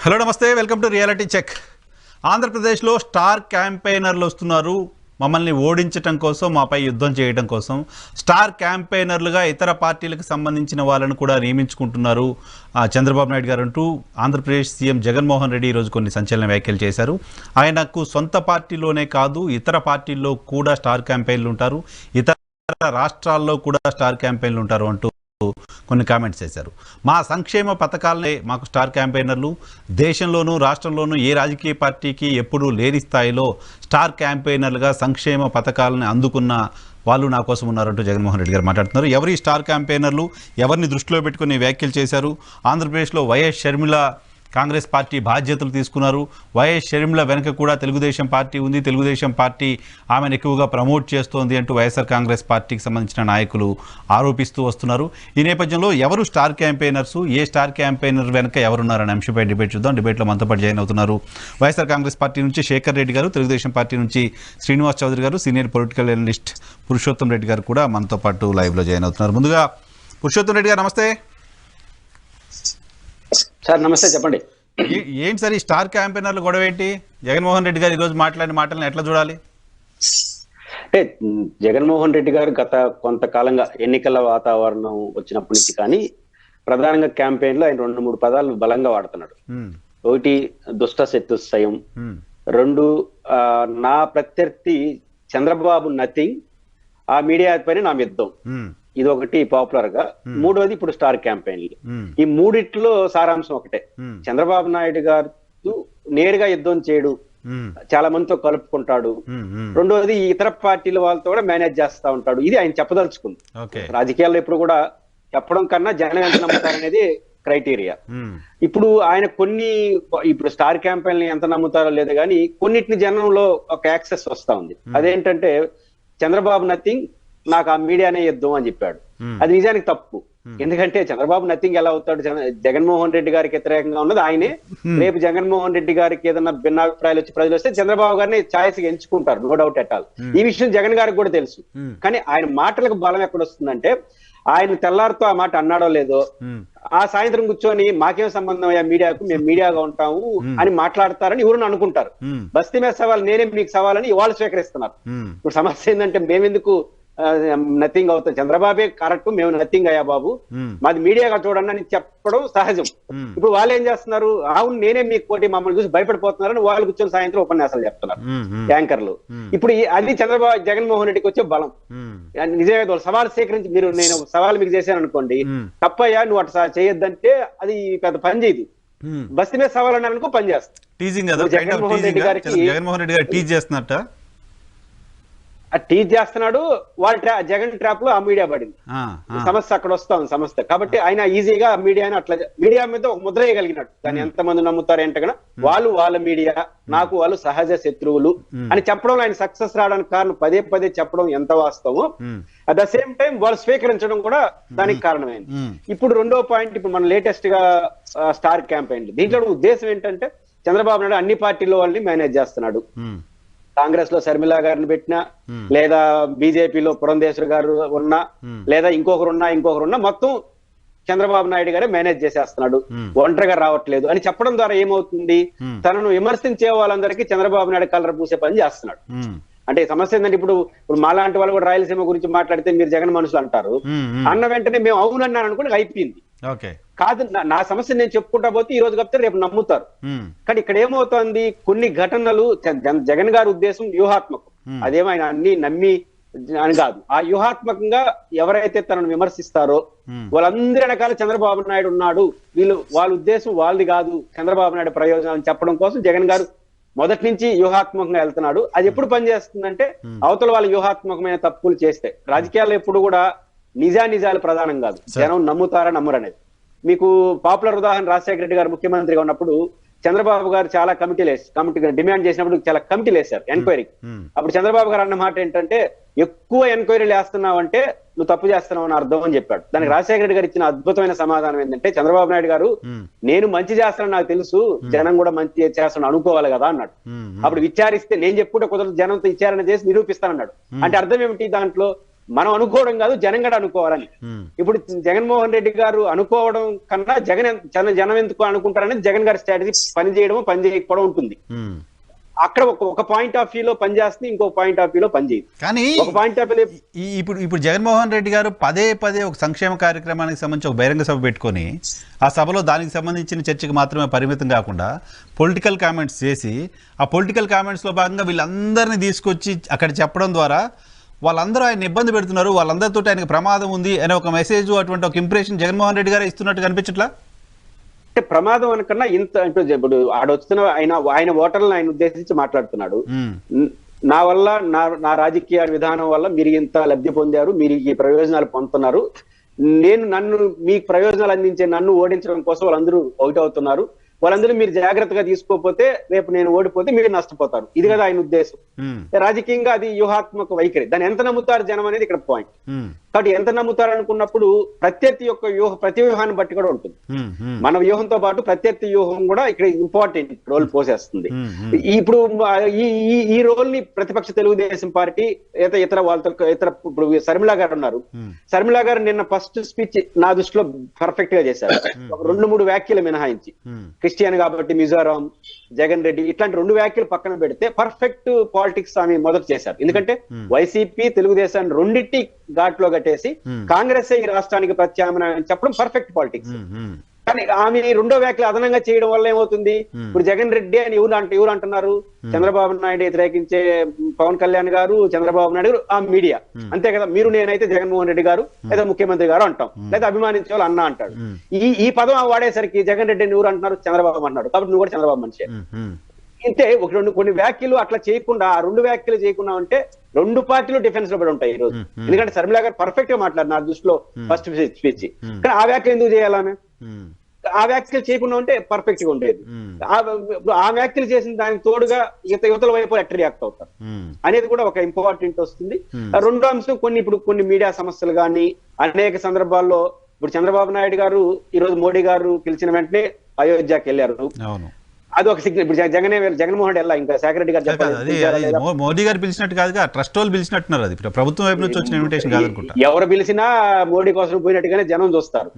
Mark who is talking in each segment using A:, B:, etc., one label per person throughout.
A: Hello నమస్తే, welcome to reality check. ఆంధ్రప్రదేశ్లో star క్యాంపెయినర్లు వస్తున్నారు. మమ్మల్ని ఓడించటం కోసం, మాపై యుద్ధం చేయడం కోసం స్టార్ క్యాంపెయినర్లుగా ఇతర పార్టీలకు సంబంధించిన వాళ్ళను కూడా నియమించుకుంటున్నారు చంద్రబాబు నాయుడు గారు అంటూ ఆంధ్రప్రదేశ్ సీఎం జగన్మోహన్ రెడ్డి ఈరోజు కొన్ని సంచలన వ్యాఖ్యలు చేశారు. ఆయనకు సొంత పార్టీలోనే కాదు, ఇతర పార్టీల్లో కూడా స్టార్ క్యాంపెయిన్లు ఉంటారు, ఇతర రాష్ట్రాల్లో కూడా స్టార్ క్యాంపెయిన్లు ఉంటారు అంటూ కొన్ని కామెంట్స్ చేశారు. మా సంక్షేమ పథకాలనే మాకు స్టార్ క్యాంపెయినర్లు, దేశంలోనూ రాష్ట్రంలోనూ ఏ రాజకీయ పార్టీకి ఎప్పుడూ లేని స్థాయిలో స్టార్ క్యాంపెయినర్లుగా సంక్షేమ పథకాలను అందుకున్న వాళ్ళు నా కోసం ఉన్నారంటూ జగన్మోహన్ రెడ్డి గారు మాట్లాడుతున్నారు. ఎవరి స్టార్ క్యాంపెయినర్లు, ఎవరిని దృష్టిలో పెట్టుకుని వ్యాఖ్యలు చేశారు? ఆంధ్రప్రదేశ్లో వైఎస్ షర్మిల కాంగ్రెస్ పార్టీ బాధ్యతలు తీసుకున్నారు. వైఎస్ షర్మిల వెనక కూడా తెలుగుదేశం పార్టీ ఉంది, తెలుగుదేశం పార్టీ ఆమెను ఎక్కువగా ప్రమోట్ చేస్తోంది అంటూ వైఎస్ఆర్ కాంగ్రెస్ పార్టీకి సంబంధించిన నాయకులు ఆరోపిస్తూ వస్తున్నారు. ఈ నేపథ్యంలో ఎవరు స్టార్ క్యాంపెయినర్స్, ఏ స్టార్ క్యాంపెయినర్ వెనక ఎవరున్నారనే అంశంపై డిబేట్ చూద్దాం. డిబేట్లో మనతో పాటు జాయిన్ అవుతున్నారు వైఎస్ఆర్ కాంగ్రెస్ పార్టీ నుంచి శేఖర్ రెడ్డి గారు, తెలుగుదేశం పార్టీ నుంచి శ్రీనివాస్ చౌదరి గారు, senior political analyst Purushottam Reddy గారు కూడా మనతో పాటు లైవ్లో జాయిన్ అవుతున్నారు. ముందుగా పురుషోత్తం రెడ్డి గారు నమస్తే.
B: సార్ నమస్తే, చెప్పండి.
A: ఏంటి సార్ ఈ స్టార్ క్యాంపెయినర్లు గొడవ ఏంటి? జగన్మోహన్ రెడ్డి గారు ఈరోజు మాట్లాడిన మాటలను ఎట్లా చూడాలి?
B: అంటే జగన్మోహన్ రెడ్డి గారు గత కొంతకాలంగా ఎన్నికల వాతావరణం వచ్చినప్పటి నుంచి కానీ ప్రధానంగా క్యాంపెయిన్ లో ఆయన 2-3 పదాలు బలంగా వాడుతున్నాడు. ఒకటి దుష్ట చతుష్టయం, 2 నా ప్రత్యర్థి చంద్రబాబు నథింగ్, ఆ మీడియా పైన నా యుద్ధం, ఇది ఒకటి పాపులర్ గా. 3వది ఇప్పుడు స్టార్ క్యాంపెయిన్లు. ఈ మూడిట్లో సారాంశం ఒకటే, చంద్రబాబు నాయుడు గారు నేరుగా యుద్ధం చేయడు, చాలా మందితో కలుపుకుంటాడు. 2వది ఇతర పార్టీల వాళ్ళతో కూడా మేనేజ్ చేస్తా ఉంటాడు. ఇది ఆయన చెప్పదలుచుకుంది. రాజకీయాల్లో ఇప్పుడు కూడా చెప్పడం కన్నా జనం ఎంత నమ్ముతారనేది క్రైటీరియా. ఇప్పుడు ఆయన ఇప్పుడు స్టార్ క్యాంపెయిన్ ఎంత నమ్ముతారో లేదు కానీ కొన్నిటిని జనంలో ఒక యాక్సెస్ వస్తా ఉంది. అదేంటంటే చంద్రబాబు నథింగ్, నాకు ఆ మీడియానే యుద్ధం అని చెప్పాడు. అది నిజానికి తప్పు. ఎందుకంటే చంద్రబాబు నథింగ్ ఎలా అవుతాడు? జగన్మోహన్ రెడ్డి గారికి వ్యతిరేకంగా ఉన్నది ఆయనే. రేపు జగన్మోహన్ రెడ్డి గారికి ఏదైనా భిన్నాభిప్రాయాలు వచ్చి ప్రజలు వస్తే చంద్రబాబు గారిని ఛాయిస్ గా ఎంచుకుంటారు, నో డౌట్ ఎట్ ఆల్. ఈ విషయం జగన్ గారికి కూడా తెలుసు. కానీ ఆయన మాటలకు బలం ఎక్కడ వస్తుందంటే, ఆయన తెల్లారితో ఆ మాట అన్నాడో లేదో, ఆ సాయంత్రం కూర్చొని మాకేం సంబంధం అయ్యా మీడియాకు, మేము మీడియాగా ఉంటాము అని మాట్లాడతారని ఎవరు అనుకుంటారు. బస్తీ మీద సవాల్ నేనే మీకు సవాలని వాళ్ళు స్వీకరిస్తున్నారు. ఇప్పుడు సమస్య ఏంటంటే, మేమెందుకు నథింగ్ అవుతాం, చంద్రబాబే కరెక్ట్, మేము నథింగ్ అయ్యా బాబు, మాది మీడియాగా చూడండి అని చెప్పడం సహజం. ఇప్పుడు వాళ్ళు ఏం చేస్తున్నారు, అవును నేనే మీకు పోటీ, మమ్మల్ని చూసి భయపడిపోతున్నారని వాళ్ళు కూర్చొని సాయంత్రం ఉపన్యాసాలు చెప్తున్నారు యాంకర్లు. ఇప్పుడు అది జగన్మోహన్ రెడ్డికి వచ్చే బలం. నిజమే, సవాల్ స్వీకరించి నేను సవాల్ మీకు చేశాను అనుకోండి, తప్పయ్యా నువ్వు అట్లా చేయొద్దంటే అది పెద్ద పని చేయదు. బస్తీ మీద సవాల్ అన్నారనుకో పని చేస్తాను. జగన్మోహన్
A: రెడ్డి గారు టీజ్ చేస్తున్నట్ట
B: టీజ్ చేస్తున్నాడు. వాళ్ళ జగన్ ట్రాప్ లో ఆ మీడియా పడింది, సమస్య అక్కడ వస్తా ఉంది సమస్య. కాబట్టి ఆయన ఈజీగా మీడియాని అట్లా మీడియా మీద ఒక ముద్ర వేయగలిగినట్టు. దాన్ని ఎంతమంది నమ్ముతారు ఏంటగా, వాళ్ళు వాళ్ళ మీడియా, నాకు వాళ్ళు సహజ శత్రువులు అని చెప్పడంలో ఆయన సక్సెస్ రావడానికి కారణం పదే పదే చెప్పడం ఎంత వాస్తవం. అట్ ద సేమ్ టైం వాళ్ళు స్వీకరించడం కూడా దానికి కారణమైంది. ఇప్పుడు 2వ పాయింట్, ఇప్పుడు మన లేటెస్ట్ గా స్టార్ క్యాంపెయిన్, దీంట్లో ఉద్దేశం ఏంటంటే చంద్రబాబు నాయుడు అన్ని పార్టీల్లో వాళ్ళని మేనేజ్ చేస్తున్నాడు. కాంగ్రెస్ లో శర్మిల గారిని పెట్టినా, లేదా బీజేపీలో పురంధేశ్వరి గారు ఉన్నా, లేదా ఇంకొకరున్నా మొత్తం చంద్రబాబు నాయుడు గారే మేనేజ్ చేసేస్తున్నాడు, ఒంటరిగా రావట్లేదు అని చెప్పడం ద్వారా ఏమవుతుంది, తనను విమర్శించే వాళ్ళందరికీ చంద్రబాబు నాయుడు కలర్ పూసే పని చేస్తున్నాడు. అంటే సమస్య ఏంటంటే, ఇప్పుడు మాలాంటి వాళ్ళు కూడా రాయలసీమ గురించి మాట్లాడితే మీరు జగన్ మనుషులు అంటారు, అన్న వెంటనే మేము అవునన్నాను అనుకుని అయిపోయింది. కాదు, నా సమస్య నేను చెప్పుకుంటా పోతే ఈ రోజు కాకపోతే రేపు నమ్ముతారు. కానీ ఇక్కడ ఏమవుతోంది, కొన్ని ఘటనలు జగన్ గారి ఉద్దేశం వ్యూహాత్మకం, అదేమో ఆయన అన్ని నమ్మి అని కాదు. ఆ వ్యూహాత్మకంగా ఎవరైతే తనను విమర్శిస్తారో వాళ్ళందరి వెనకాల చంద్రబాబు నాయుడు ఉన్నాడు, వాళ్ళ ఉద్దేశం వాళ్ళది కాదు, చంద్రబాబు నాయుడు ప్రయోజనాలు చెప్పడం కోసం జగన్ గారు మొదటి నుంచి వ్యూహాత్మకంగా వెళ్తున్నాడు. అది ఎప్పుడు పనిచేస్తుందంటే, అవతల వాళ్ళు వ్యూహాత్మకమైన తప్పులు చేస్తే. రాజకీయాల్లో ఎప్పుడు కూడా నిజాలు ప్రధానం కాదు, జనం నమ్ముతారా నమ్మరనేది. మీకు పాపులర్ ఉదాహరణ, రాజశేఖర రెడ్డి గారు ముఖ్యమంత్రిగా ఉన్నప్పుడు చంద్రబాబు గారు చాలా కమిటీ డిమాండ్ చేసినప్పుడు చాలా కమిటీలు వేశారు ఎంక్వైరీకి. అప్పుడు చంద్రబాబు గారు అన్న మాట ఏంటంటే, ఎక్కువ ఎంక్వైరీలు వేస్తున్నావు అంటే నువ్వు తప్పు చేస్తున్నావు అని అర్థం అని చెప్పాడు. దానికి రాజశేఖర రెడ్డి గారు ఇచ్చిన అద్భుతమైన సమాధానం ఏంటంటే, చంద్రబాబు నాయుడు గారు నేను మంచి చేస్తానని నాకు తెలుసు, జనం కూడా మంచి చేస్తాను అనుకోవాలి కదా అన్నాడు. అప్పుడు విచారిస్తే నేను చెప్పుకుంటే కుదరదు, జనంతో విచారణ చేసి నిరూపిస్తానన్నాడు. అంటే అర్థం ఏమిటి, దాంట్లో మనం అనుకోవడం కాదు, జనం కూడా అనుకోవాలని. ఇప్పుడు జగన్మోహన్ రెడ్డి గారు అనుకోవడం కన్నా జనం ఎందుకు అనుకుంటారనేది జగన్ గారి స్ట్రాటజీ. పని చేయకపోవడం ఉంటుంది. అక్కడ ఒక పాయింట్ ఆఫ్ వ్యూలో పనిచేస్తుంది, ఇంకో పాయింట్ ఆఫ్ వ్యూలో పనిచేయదు.
A: కానీ
B: ఒక పాయింట్ ఆఫ్ వ్యూ
A: ఇప్పుడు జగన్మోహన్ రెడ్డి గారు పదే ఒక సంక్షేమ కార్యక్రమానికి సంబంధించి ఒక బహిరంగ సభ పెట్టుకొని ఆ సభలో దానికి సంబంధించిన చర్చకు మాత్రమే పరిమితం కాకుండా పొలిటికల్ కామెంట్స్ చేసి ఆ పొలిటికల్ కామెంట్స్లో భాగంగా వీళ్ళందరినీ తీసుకొచ్చి అక్కడ చెప్పడం ద్వారా వాళ్ళందరూ ఆయన ఇబ్బంది పెడుతున్నారు, వాళ్ళందరితో ఆయనకు ప్రమాదం ఉంది అనే ఒక మెసేజ్, అటువంటి ఒక ఇంప్రెషన్ జగన్మోహన్ రెడ్డి గారు ఇస్తున్నట్టు కనిపించట్లా?
B: అంటే ప్రమాదం అనకన్నా ఇంత అంటే ఇప్పుడు ఆడొస్తున్న ఆయన ఓటర్లను ఆయన ఉద్దేశించి మాట్లాడుతున్నాడు. నా వల్ల నా రాజకీయ విధానం వల్ల మీరు ఇంత లబ్ధి పొందారు, మీరు ఈ ప్రయోజనాలు పొందుతున్నారు, నన్ను మీకు ప్రయోజనాలు అందించే నన్ను ఓడించడం కోసం వాళ్ళందరూ అవుట్ అవుతున్నారు, వాళ్ళందరూ మీరు జాగ్రత్తగా తీసుకోకపోతే రేపు నేను ఓడిపోతే మీరు నష్టపోతారు. ఇది కదా ఆయన ఉద్దేశం. రాజకీయంగా అది వ్యూహాత్మక వైఖరి. దాన్ని ఎంత నమ్ముతారు జనం అనేది ఇక్కడ పాయింట్. కాబట్టి ఎంత నమ్ముతారు అనుకున్నప్పుడు ప్రత్యర్థి యొక్క ప్రతి వ్యూహాన్ని బట్టి కూడా ఉంటుంది. మన వ్యూహంతో పాటు ప్రత్యర్థి వ్యూహం కూడా ఇక్కడ ఇంపార్టెంట్ రోల్ పోసేస్తుంది. ఇప్పుడు ఈ రోల్ ని ప్రతిపక్ష తెలుగుదేశం పార్టీ ఇతర ఇప్పుడు శర్మిల గారు ఉన్నారు. శర్మిల గారు నిన్న ఫస్ట్ స్పీచ్ నా దృష్టిలో పర్ఫెక్ట్ గా చేశారు. ఒక 2-3 వ్యాఖ్యలు మినహాయించి, క్రిస్టియన్ కాబట్టి మిజోరాం, జగన్ రెడ్డి ఇట్లాంటి 2 వ్యాఖ్యలు పక్కన పెడితే పర్ఫెక్ట్ పాలిటిక్స్ ఆమె మొదలు చేశారు. ఎందుకంటే వైసీపీ తెలుగుదేశాన్ని రెండింటి ఘాట్లో కట్టేసి కాంగ్రెస్ ఈ రాష్ట్రానికి ప్రత్యామ్నాయం చెప్పడం పర్ఫెక్ట్ పాలిటిక్స్. కానీ ఆమె 2వ వ్యాఖ్యలు అదనంగా చేయడం వల్ల ఏమవుతుంది, ఇప్పుడు జగన్ రెడ్డి అని ఎవరు అంటున్నారు, చంద్రబాబు నాయుడు వ్యతిరేకించే పవన్ కళ్యాణ్ గారు, చంద్రబాబు నాయుడు గారు, ఆ మీడియా అంతే కదా. మీరు నేనైతే జగన్మోహన్ రెడ్డి గారు లేదా ముఖ్యమంత్రి గారు అంటాం, లేదా అభిమానించే వాళ్ళు అన్న అంటాడు. ఈ పదం వాడేసరికి జగన్ రెడ్డిని ఎవరు అంటున్నారు, చంద్రబాబు అంటున్నాడు, కాబట్టి నువ్వు కూడా చంద్రబాబు మనిషి. ఇంతే కొన్ని వ్యాఖ్యలు అట్లా చేయకుండా, ఆ 2 వ్యాఖ్యలు చేయకుండా ఉంటే 2 పార్టీలు డిఫెన్స్ లో పడి ఉంటాయి ఈ రోజు. ఎందుకంటే శర్మిల గారు పర్ఫెక్ట్ గా మాట్లాడారు నా దృష్టిలో ఫస్ట్ స్పీచ్. కానీ ఆ వ్యాఖ్యలు ఎందుకు చేయాలనే, ఆ వ్యాఖ్యలు చేయకుండా ఉంటే పర్ఫెక్ట్ గా ఉండేది. ఆ వ్యాఖ్యలు చేసిన దానికి తోడుగా యువతల వైపు ఎట్లా రియాక్ట్ అవుతారు అనేది కూడా ఒక ఇంపార్టెంట్ వస్తుంది. 2వ అంశం, కొన్ని మీడియా సమస్యలు కానీ అనేక సందర్భాల్లో ఇప్పుడు చంద్రబాబు నాయుడు గారు ఈ రోజు మోడీ గారు పిలిచిన వెంటనే అయోధ్యకి వెళ్ళారు. అది ఒక సిగ్నల్. ఇప్పుడు జగన్మోహన్ రెడ్డి ఇంకా శేఖర్ రెడ్డి గారు చెప్పారు,
A: మోడీ గారు పిలిచినట్టు కాదుగా, ట్రస్ట్ వాళ్ళు పిలిచినట్టున్నారు. అది ప్రభుత్వం వైపు నుంచి వచ్చిన ఇన్విటేషన్ కాదనుకుంటా.
B: ఎవరు పిలిచినా మోడీ కోసం పోయినట్టుగానే జనం చూస్తారు.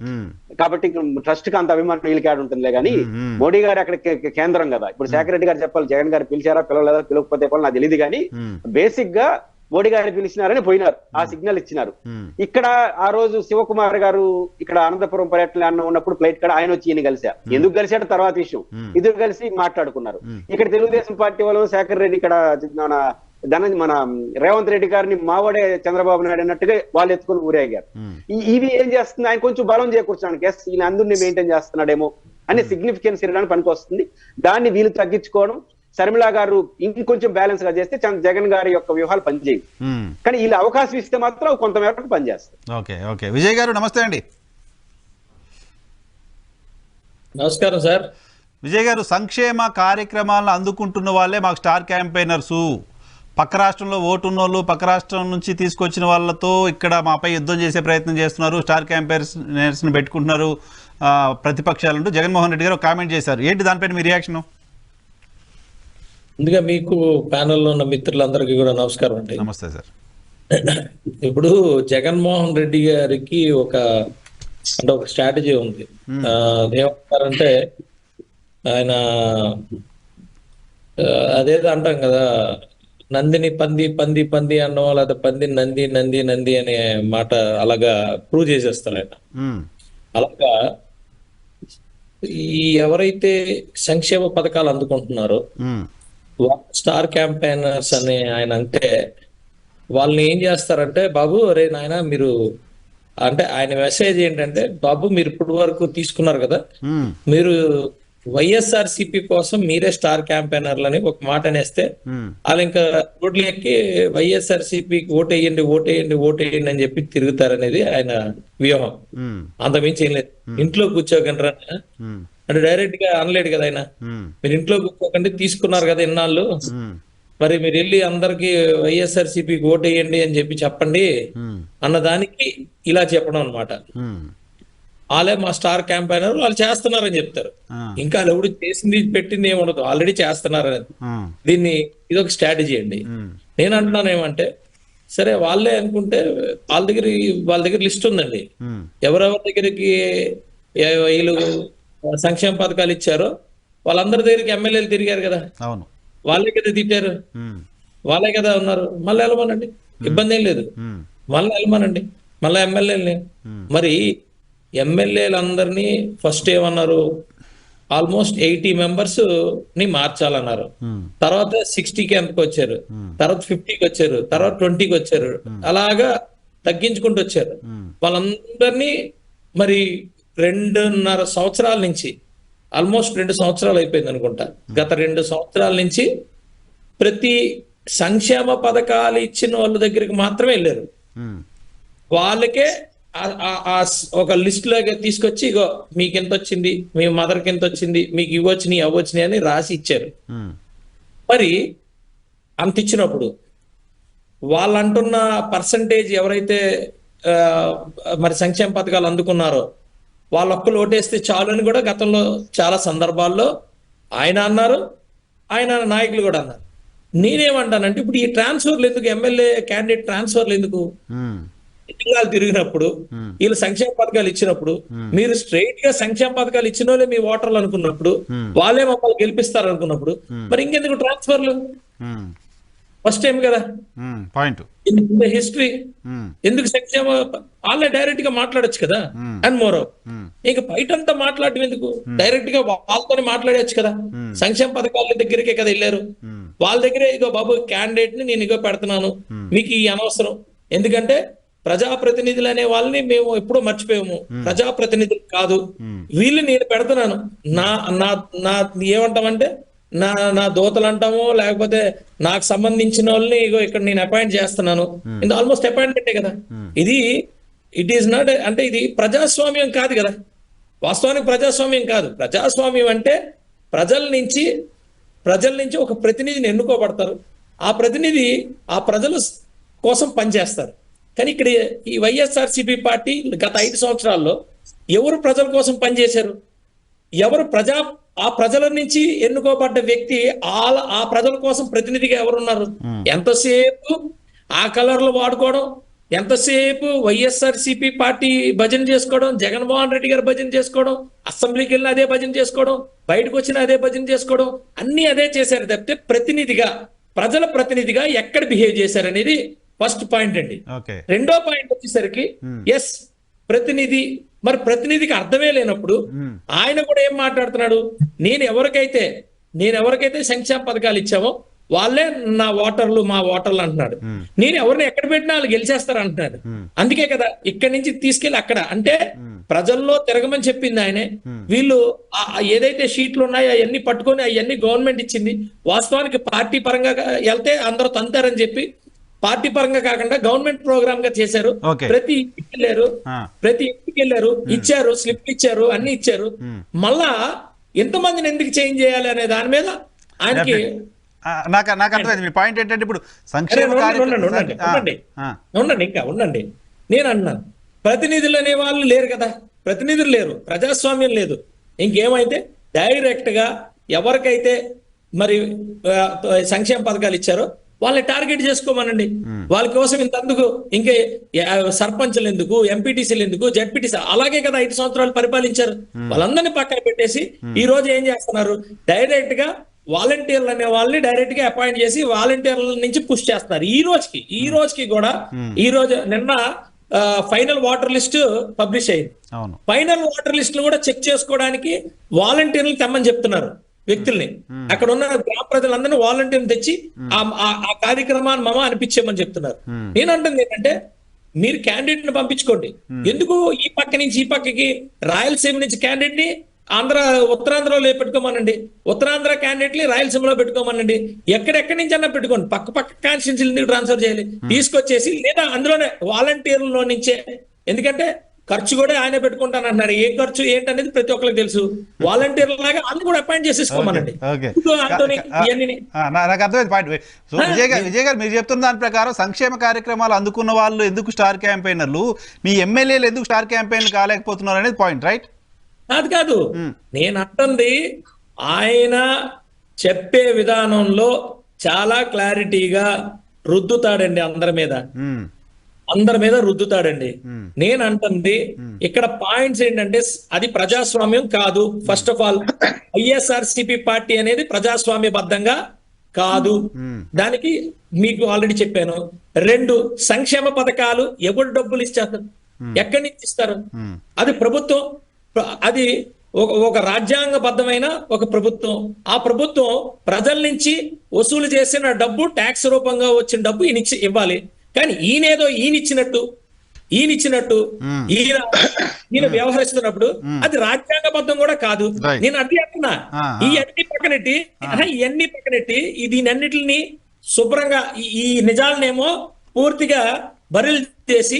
B: కాబట్టి ట్రస్ట్ కి అంత అభిమానం వీళ్ళకి ఉంటుందిలే కానీ మోడీ గారు అక్కడ కేంద్రం కదా. ఇప్పుడు శేఖర్ రెడ్డి గారు చెప్పాలి, జగన్ గారు పిలిచారా పిలవలేదా, పిలవకపోతే నాకు తెలియదు కానీ బేసిక్ గా మోడీ గారిని పిలిచినారని పోయినారు, ఆ సిగ్నల్ ఇచ్చినారు. ఇక్కడ ఆ రోజు శివకుమార్ గారు ఇక్కడ అనంతపురం పర్యటన ఉన్నప్పుడు ఫ్లైట్ కాడ ఆయన వచ్చి ఈయన కలిశారు. ఎందుకు కలిశాడు తర్వాత విషయం, ఇద్దరు కలిసి మాట్లాడుకున్నారు. ఇక్కడ తెలుగుదేశం పార్టీ వాళ్ళు శేఖర్ రెడ్డి ఇక్కడ మన రేవంత్ రెడ్డి గారిని మావాడే చంద్రబాబు నాయుడు అన్నట్టుగా వాళ్ళు ఎత్తుకుని ఊరేగారు. ఇవి ఏం చేస్తుంది, ఆయన కొంచెం బలం చేకూర్చడానికి ఈయన అందరినీ మెయింటైన్ చేస్తున్నాడేమో అనే సిగ్నిఫికెన్స్ ఇవ్వడానికి పనికి వస్తుంది. దాన్ని వీళ్ళు తగ్గించుకోవడం, శర్మిల గారు ఇంకొంచెం బ్యాలెన్స్ గా చేస్తే జగన్ గారి యొక్క వ్యూహాలు పనిచేయవు. కానీ వీళ్ళు అవకాశం ఇస్తే మాత్రం కొంతమేరకు పనిచేస్తాయి.
A: ఓకే విజయ్ గారు నమస్తే అండి.
C: నమస్కారం సార్.
A: విజయ్ గారు, సంక్షేమ కార్యక్రమాలను అందుకుంటున్న వాళ్ళే మాకు స్టార్ క్యాంపెయినర్స్. పక్క రాష్ట్రంలో ఓటు ఉన్నోళ్ళు పక్క రాష్ట్రం నుంచి తీసుకొచ్చిన వాళ్ళతో ఇక్కడ మాపై యుద్ధం చేసే ప్రయత్నం చేస్తున్నారు, స్టార్ క్యాంపెయినర్స్ ని పెట్టుకుంటున్నారు ప్రతిపక్షాలంటూ జగన్మోహన్ రెడ్డి గారు ఒక కామెంట్ చేశారు. ఏంటి దానిపైన మీ రియాక్షన్?
C: ముందుగా మీకు ప్యానెల్లో ఉన్న మిత్రులందరికీ కూడా నమస్కారం అండి.
A: నమస్తే సార్.
C: ఇప్పుడు జగన్మోహన్ రెడ్డి గారికి ఒక స్ట్రాటజీ ఉంది. ఏమంటారంటే ఆయన అదేదో అంటాం కదా, నందిని పంది పంది పంది అన్నో, లేదా పంది నంది నంది నంది అనే మాట అలాగా ప్రూవ్ చేసేస్తారు ఆయన. అలాగా ఈ ఎవరైతే సంక్షేమ పథకాలు అందుకుంటున్నారో స్టార్ క్యాంపెయినర్స్ అని ఆయన అంటే, వాళ్ళని ఏం చేస్తారంటే, బాబు రే నాయన మీరు అంటే ఆయన మెసేజ్ ఏంటంటే, బాబు మీరు ఇప్పటి వరకు తీసుకున్నారు కదా, మీరు వైఎస్ఆర్సిపి కోసం మీరే స్టార్ క్యాంపెయినర్లని ఒక మాట అనేస్తే వాళ్ళు ఇంకా రోడ్లు ఎక్కి వైఎస్ఆర్సిపికి ఓటేయండి ఓటేయండి ఓటేయండి అని చెప్పి తిరుగుతారనేది ఆయన వ్యూహం. అంతమించి ఏం లేదు. ఇంట్లో కూర్చోకండి అంటే డైరెక్ట్ గా అనలేడు కదా ఆయన, మీరు ఇంట్లో కూర్చోకండి తీసుకున్నారు కదా ఇన్నాళ్ళు, మరి మీరు వెళ్ళి అందరికి వైఎస్ఆర్సిపికి ఓటేయండి అని చెప్పి చెప్పండి అన్నదానికి ఇలా చెప్పడం అనమాట. వాళ్ళే మా స్టార్ క్యాంపెయినర్, వాళ్ళు చేస్తున్నారని చెప్తారు. ఇంకా వాళ్ళు ఎవడు చేసింది పెట్టింది ఏముండదు, ఆల్రెడీ చేస్తున్నారు అనేది. దీన్ని ఇదొక స్ట్రాటజీ అండి. నేను అంటున్నాను ఏమంటే, సరే వాళ్ళే అనుకుంటే వాళ్ళ దగ్గర లిస్ట్ ఉందండి. ఎవరెవరి దగ్గరికి వీళ్ళు సంక్షేమ పథకాలు ఇచ్చారో వాళ్ళందరి దగ్గరికి ఎమ్మెల్యేలు తిరిగారు కదా,
A: అవును.
C: వాళ్ళే కదా తిట్టారు, వాళ్ళే కదా ఉన్నారు. మళ్ళీ వెళ్ళమనండి, ఇబ్బంది ఏం లేదు. మళ్ళీ వెళ్ళమనండి, మళ్ళీ ఎమ్మెల్యేలని. మరి ఎమ్మెల్యేలందరినీ ఫస్ట్ ఏమన్నారు, ఆల్మోస్ట్ 80 మెంబర్స్ ని మార్చాలన్నారు. తర్వాత 60కి ఎంతకు వచ్చారు, తర్వాత 50కి వచ్చారు, తర్వాత 20కి వచ్చారు. అలాగా తగ్గించుకుంటూ వచ్చారు. వాళ్ళందరినీ మరి 2.5 సంవత్సరాల నుంచి, ఆల్మోస్ట్ 2 సంవత్సరాలు అయిపోయింది అనుకుంటా, గత 2 సంవత్సరాల నుంచి ప్రతి సంక్షేమ పథకాలు ఇచ్చిన వాళ్ళ దగ్గరికి మాత్రమే వెళ్ళారు. వాళ్ళకే ఒక లిస్ట్ లాగా తీసుకొచ్చి, ఇగో మీకు ఎంత వచ్చింది, మీ మదర్కి ఎంత వచ్చింది, మీకు ఇవ్వచ్చినాయి అవ్వచ్చినాయి అని రాసి ఇచ్చారు. మరి అంత ఇచ్చినప్పుడు వాళ్ళు అంటున్న పర్సంటేజ్ ఎవరైతే మరి సంక్షేమ పథకాలు అందుకున్నారో వాళ్ళొక్కరు ఓటేస్తే చాలు అని కూడా గతంలో చాలా సందర్భాల్లో ఆయన అన్నారు, ఆయన నాయకులు కూడా అన్నారు. నేనేమంటానంటే ఇప్పుడు ఈ ట్రాన్స్ఫర్లు ఎందుకు, ఎమ్మెల్యే క్యాండిడేట్ ట్రాన్స్ఫర్లు ఎందుకు? ఎన్నికలు తిరిగినప్పుడు వీళ్ళు సంక్షేమ పథకాలు ఇచ్చినప్పుడు మీరు స్ట్రైట్ గా సంక్షేమ పథకాలు ఇచ్చిన వాళ్ళే మీ ఓటర్లు అనుకున్నప్పుడు, వాళ్ళే మమ్మల్ని గెలిపిస్తారు అనుకున్నప్పుడు, మరి ఇంకెందుకు ట్రాన్స్ఫర్లు? ఫస్ట్ టైం కదా
A: పాయింట్
C: ఇన్ ద హిస్టరీ. ఎందుకు సంక్షేమ వాళ్ళే డైరెక్ట్ గా మాట్లాడొచ్చు కదా. అండ్ మోరో ఇంకా బయటంతా మాట్లాడటం ఎందుకు, డైరెక్ట్ గా వాళ్ళతోనే మాట్లాడచ్చు కదా. సంక్షేమ పథకాల దగ్గరికే కదా వెళ్ళారు, వాళ్ళ దగ్గరే ఇగో బాబు క్యాండిడేట్ ని నేను ఇగో పెడుతున్నాను, మీకు ఈ అనవసరం. ఎందుకంటే ప్రజాప్రతినిధులు అనే వాళ్ళని మేము ఎప్పుడూ మర్చిపోయాము, ప్రజాప్రతినిధులు కాదు వీళ్ళు, నేను పెడుతున్నాను. నా ఏమంటామంటే నా దోతలు అంటాము, లేకపోతే నాకు సంబంధించిన వాళ్ళని ఇగో ఇక్కడ నేను అపాయింట్ చేస్తున్నాను. ఇది ఆల్మోస్ట్ అపాయింట్మెంటే కదా. ఇట్ ఈస్ నాట్, అంటే ఇది ప్రజాస్వామ్యం కాదు కదా. వాస్తవానికి ప్రజాస్వామ్యం కాదు. ప్రజాస్వామ్యం అంటే ప్రజల నుంచి ఒక ప్రతినిధిని ఎన్నుకోబడతారు, ఆ ప్రతినిధి ఆ ప్రజల కోసం పనిచేస్తారు. కానీ ఇక్కడ ఈ వైఎస్ఆర్సీపీ పార్టీ గత 5 సంవత్సరాల్లో ఎవరు ప్రజల కోసం పనిచేశారు? ఎవరు ఆ ప్రజల నుంచి ఎన్నుకోబడ్డ వ్యక్తి ఆ ప్రజల కోసం ప్రతినిధిగా ఎవరున్నారు? ఎంతసేపు ఆ కలర్లు వాడుకోవడం, ఎంతసేపు వైఎస్ఆర్సీపీ పార్టీ భజన చేసుకోవడం, జగన్మోహన్ రెడ్డి గారు భజన చేసుకోవడం, అసెంబ్లీకి వెళ్ళిన అదే భజన చేసుకోవడం, బయటకు వచ్చిన అదే భజన చేసుకోవడం, అన్ని అదే చేశారు తప్పితే ప్రతినిధిగా, ప్రజల ప్రతినిధిగా ఎక్కడ బిహేవ్ చేశారనేది ఫస్ట్ పాయింట్ అండి. రెండో పాయింట్ వచ్చేసరికి ఎస్ ప్రతినిధి, మరి ప్రతినిధికి అర్థమే లేనప్పుడు ఆయన కూడా ఏం మాట్లాడుతున్నాడు, నేను ఎవరికైతే సంక్షేమ పథకాలు ఇచ్చామో వాళ్ళే నా ఓటర్లు, మా ఓటర్లు అంటున్నాడు. నేను ఎవరిని ఎక్కడ పెట్టినా వాళ్ళు గెలిచేస్తారు అంటున్నాడు. అందుకే కదా ఇక్కడి నుంచి తీసుకెళ్లి అక్కడ, అంటే ప్రజల్లో తిరగమని చెప్పింది ఆయనే. వీళ్ళు ఏదైతే షీట్లు ఉన్నాయో అవన్నీ పట్టుకొని అవన్నీ గవర్నమెంట్ ఇచ్చింది. వాస్తవానికి పార్టీ పరంగా వెళ్తే అందరూ తంతారని చెప్పి పార్టీ పరంగా కాకుండా గవర్నమెంట్ ప్రోగ్రామ్ గా చేశారు. ప్రతి ఇంటికి వెళ్ళారు, ఇచ్చారు, స్లిప్ ఇచ్చారు, అన్ని ఇచ్చారు. మళ్ళా ఎంతమందిని ఎందుకు చేంజ్ చేయాలి అనే దాని మీద ఆయనకి
A: నాకు అర్థమైంది. మీ పాయింట్ ఏంటంటే ఇప్పుడు
C: ఉండండి, నేను అన్నాను ప్రతినిధులు అనే వాళ్ళు లేరు కదా, ప్రతినిధులు లేరు, ప్రజాస్వామ్యం లేదు. ఇంకేమైతే డైరెక్ట్ గా ఎవరికైతే మరి సంక్షేమ పథకాలు ఇచ్చారో వాళ్ళని టార్గెట్ చేసుకోమనండి. వాళ్ళ కోసం ఇంతందుకు ఇంకా సర్పంచ్లు ఎందుకు, ఎంపీటీసీలు ఎందుకు, జడ్పీటీసీ అలాగే కదా 5 సంవత్సరాలు పరిపాలించారు. వాళ్ళందరినీ పక్కన పెట్టేసి ఈ రోజు ఏం చేస్తున్నారు, డైరెక్ట్ గా వాలంటీర్లు అనే వాళ్ళని డైరెక్ట్ గా అపాయింట్ చేసి వాలంటీర్ల నుంచి పుష్ చేస్తున్నారు. ఈ రోజుకి కూడా నిన్న ఫైనల్ వాటర్ లిస్ట్ పబ్లిష్ అయింది. ఫైనల్ వాటర్ లిస్ట్ కూడా చెక్ చేసుకోవడానికి వాలంటీర్లు తెమ్మని చెప్తున్నారు వ్యక్తుల్ని. అక్కడ ఉన్న గ్రామ ప్రజలందరినీ వాలంటీర్లు తెచ్చి ఆ కార్యక్రమాన్ని అనిపించేమని చెప్తున్నారు. నేను అంటుంది ఏంటంటే మీరు క్యాండిడేట్ ని పంపించుకోండి, ఎందుకు ఈ పక్క నుంచి ఈ పక్కకి రాయలసీమ నుంచి క్యాండిడేట్ ని ఉత్తరాంధ్రలో పెట్టుకోమనండి, ఉత్తరాంధ్ర క్యాండిడేట్ ని రాయలసీమలో పెట్టుకోమనండి, ఎక్కడెక్కడి నుంచి అన్నా పెట్టుకోండి, పక్క కాన్స్టిట్యూన్సీలు ట్రాన్స్ఫర్ చేయాలి, తీసుకొచ్చేసి లేదా అందులోనే వాలంటీర్లలో నుంచే. ఎందుకంటే ఖర్చు కూడా ఆయన పెట్టుకుంటానంటున్నారు. ఏ ఖర్చు ఏంటనేది ప్రతి ఒక్కరికి తెలుసు. వాలంటీర్ల లాగా అన్ని కూడా అపాయింట్ చేసేసుకోమనండి.
A: నాకు అర్థమైంది పాయింట్. సో విజయ్ గారు మీరు చెప్తున్న దాని ప్రకారం సంక్షేమ కార్యక్రమాలు అందుకున్న వాళ్ళు ఎందుకు స్టార్ క్యాంపెయినర్లు, మీ ఎమ్మెల్యేలు ఎందుకు స్టార్ క్యాంపెయిన్లు కాలేకపోతున్నారు అనేది పాయింట్, రైట్?
C: కాదు నేను అంటుంది ఆయన చెప్పే విధానంలో చాలా క్లారిటీగా రుద్దుతాడండి అందరి మీద రుద్దుతాడండి. నేను అంటుంది ఇక్కడ పాయింట్స్ ఏంటంటే అది ప్రజాస్వామ్యం కాదు. First of all YSRCP party అనేది ప్రజాస్వామ్యబద్ధంగా కాదు. దానికి మీకు ఆల్రెడీ చెప్పాను. 2 సంక్షేమ పథకాలు ఎవరు డబ్బులు ఇచ్చేస్తారు, ఎక్కడి నుంచి ఇస్తారు? అది ప్రభుత్వం, అది ఒక రాజ్యాంగబద్ధమైన ఒక ప్రభుత్వం. ఆ ప్రభుత్వం ప్రజల నుంచి వసూలు చేసిన డబ్బు, ట్యాక్స్ రూపంగా వచ్చిన డబ్బు ఇవ్వాలి. కానీ ఈయనిచ్చినట్టు ఈయన వ్యవహరిస్తున్నప్పుడు అది రాజ్యాంగబద్ధం కూడా కాదు. నేను అడ్డి అంటున్నా. ఇవన్నీ పక్కనెట్టి దీనన్నిటిని శుభ్రంగా ఈ నిజాలనేమో పూర్తిగా బరిలు చేసి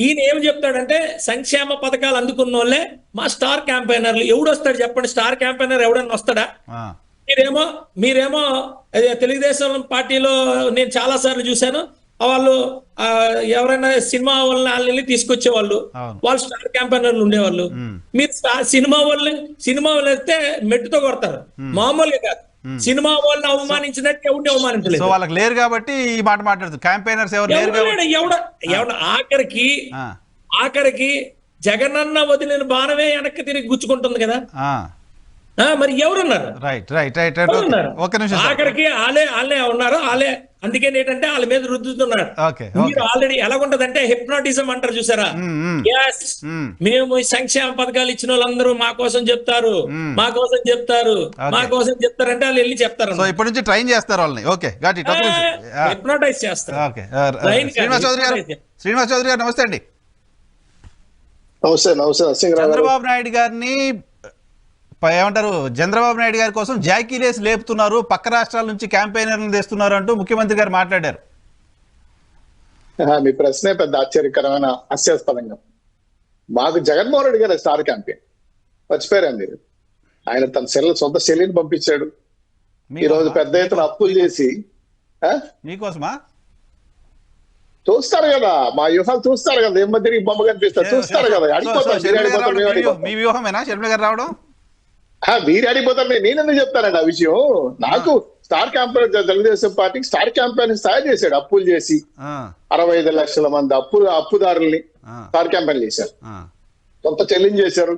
C: ఈయన ఏం చెప్తాడంటే సంక్షేమ పథకాలు అందుకున్న వాళ్ళే మా స్టార్ క్యాంపెయినర్లు. ఎవడు వస్తాడు చెప్పండి? స్టార్ క్యాంపెయినర్ ఎవడన్నా వస్తాడా? మీరేమో తెలుగుదేశం పార్టీలో నేను చాలా సార్లు చూశాను. వాళ్ళు ఎవరైనా సినిమా వాళ్ళని తీసుకొచ్చేవాళ్ళు, వాళ్ళు స్టార్ క్యాంపెయినర్లు ఉండేవాళ్ళు. మీరు సినిమా వాళ్ళు అయితే మెట్టుతో కొడతారు, మామూలుగా కాదు. సినిమా వాళ్ళని అవమానించినట్టు ఎవరిని అవమానించలేదు.
A: సో వాళ్ళకి లేరు కాబట్టి ఈ మాట మాట్లాడుతుంది. క్యాంపెయినర్స్ ఎవరు లేరు కాబట్టి
C: ఎవడ ఆఖరికి జగనన్న వదిలిన బాణమే వెనక్కి తిరిగి గుచ్చుకుంటుంది కదా. మరి ఎవరున్నారు? ఆఖరికి వాళ్ళే ఉన్నారు. అందుకే ఏంటంటే వాళ్ళ మీద రుద్దుతున్నారు. మీరు ఆల్రెడీ ఎలాగుంటదంటే హిప్నాటిజం అంటారు చూసారా? మేము సంక్షేమ పథకాలు ఇచ్చిన వాళ్ళందరూ మా కోసం చెప్తారు అంటే వాళ్ళు వెళ్ళి చెప్తారు.
A: ఇప్పటి నుంచి ట్రైన్ చేస్తారు వాళ్ళని. ఓకే,
C: హిప్నాటైజ్ చేస్తారు.
A: శ్రీనివాస్ చౌదరి గారు నమస్తే అండి.
D: నమస్తే.
A: చంద్రబాబు నాయుడు గారిని ఏమంటారు, చంద్రబాబు నాయుడు గారి కోసం జాకీలేసి లేపుతున్నారు, పక్క రాష్ట్రాల నుంచి క్యాంపెయినర్లు తెస్తున్నారు అంటూ ముఖ్యమంత్రి గారు మాట్లాడారు.
D: మీ ప్రశ్నే పెద్ద ఆశ్చర్యకరమైన హాస్యాస్పదంగా. మాకు జగన్మోహన్ రెడ్డి గారు స్టార్ క్యాంపెయిన్ మర్చిపోయారా మీరు? ఆయన తన సొంత శైలిని పంపించాడు. ఈ రోజు పెద్ద ఎత్తున అప్పులు చేసి
A: మీకోసమా
D: చూస్తారు కదా, మా వ్యూహాలు చూస్తారు కదా, ఏం తిరిగి బొమ్మ కనిపిస్తారు, చూస్తారు కదా.
A: మీ వ్యూహమేనా షర్మిల గారు రావడం?
D: మీరు అడిగిపోతారు, నేను ఎందుకు చెప్తానండి ఆ విషయం? నాకు స్టార్ క్యాంపెయిన్, తెలుగుదేశం పార్టీకి స్టార్ క్యాంపెయిన్ తయారు చేశాడు. అప్పులు చేసి 65 లక్షల మంది అప్పుదారుల్ని స్టార్ క్యాంపెయిన్ చేశారు. కొంత చెల్లింగ్ చేశారు,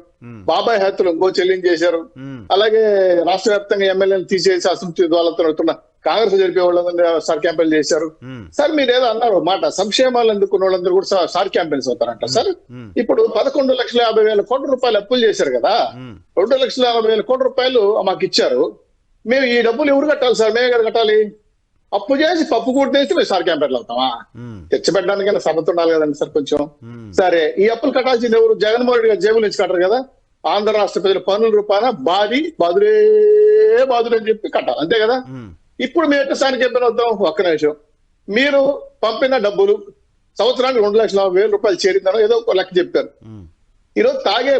D: బాబాయ్ హత్యలు ఇంకో చెల్లింగ్ చేశారు. అలాగే రాష్ట్ర వ్యాప్తంగా ఎమ్మెల్యేలు తీసేసి అసంతృప్తి వాళ్ళతో కాంగ్రెస్ జరిపే వాళ్ళందరూ స్టార్ క్యాంపెయిన్ చేశారు. సార్ మీరు ఏదో అన్నారు మాట, సంక్షేమాలు అందుకున్న వాళ్ళందరూ కూడా స్టార్ క్యాంపెయిన్స్ అవుతారంట. సార్ ఇప్పుడు 11,50,000 కోట్ల రూపాయలు అప్పులు చేశారు కదా, 2,50,000 కోట్ల రూపాయలు మాకు ఇచ్చారు. మేము ఈ డబ్బులు ఎవరు కట్టాలి సార్? మేమే కదా కట్టాలి. అప్పు చేసి పప్పు కూటేసి మేము స్టార్ క్యాంపెయిన్లు అవుతామా? తెచ్చిపెట్టడానికైనా సభత ఉండాలి కదండి సార్ కొంచెం. సరే, ఈ అప్పులు కట్టాల్సింది ఎవరు? జగన్మోహన్ రెడ్డి గారు జేబుల నుంచి కట్టరు కదా. ఆంధ్ర రాష్ట్ర ప్రజల పన్నుల రూపాయన బాదురే అని చెప్పి కట్టాలి, అంతే కదా. ఇప్పుడు మేము ఎట్లా స్టార్ క్యాంపెయిన్ అవుతాం? ఒక్క నిమిషం. మీరు పంపిన డబ్బులు సంవత్సరానికి 2,50,000 రూపాయలు చేరిందనో ఏదో ఒక లెక్క చెప్పారు. ఈ రోజు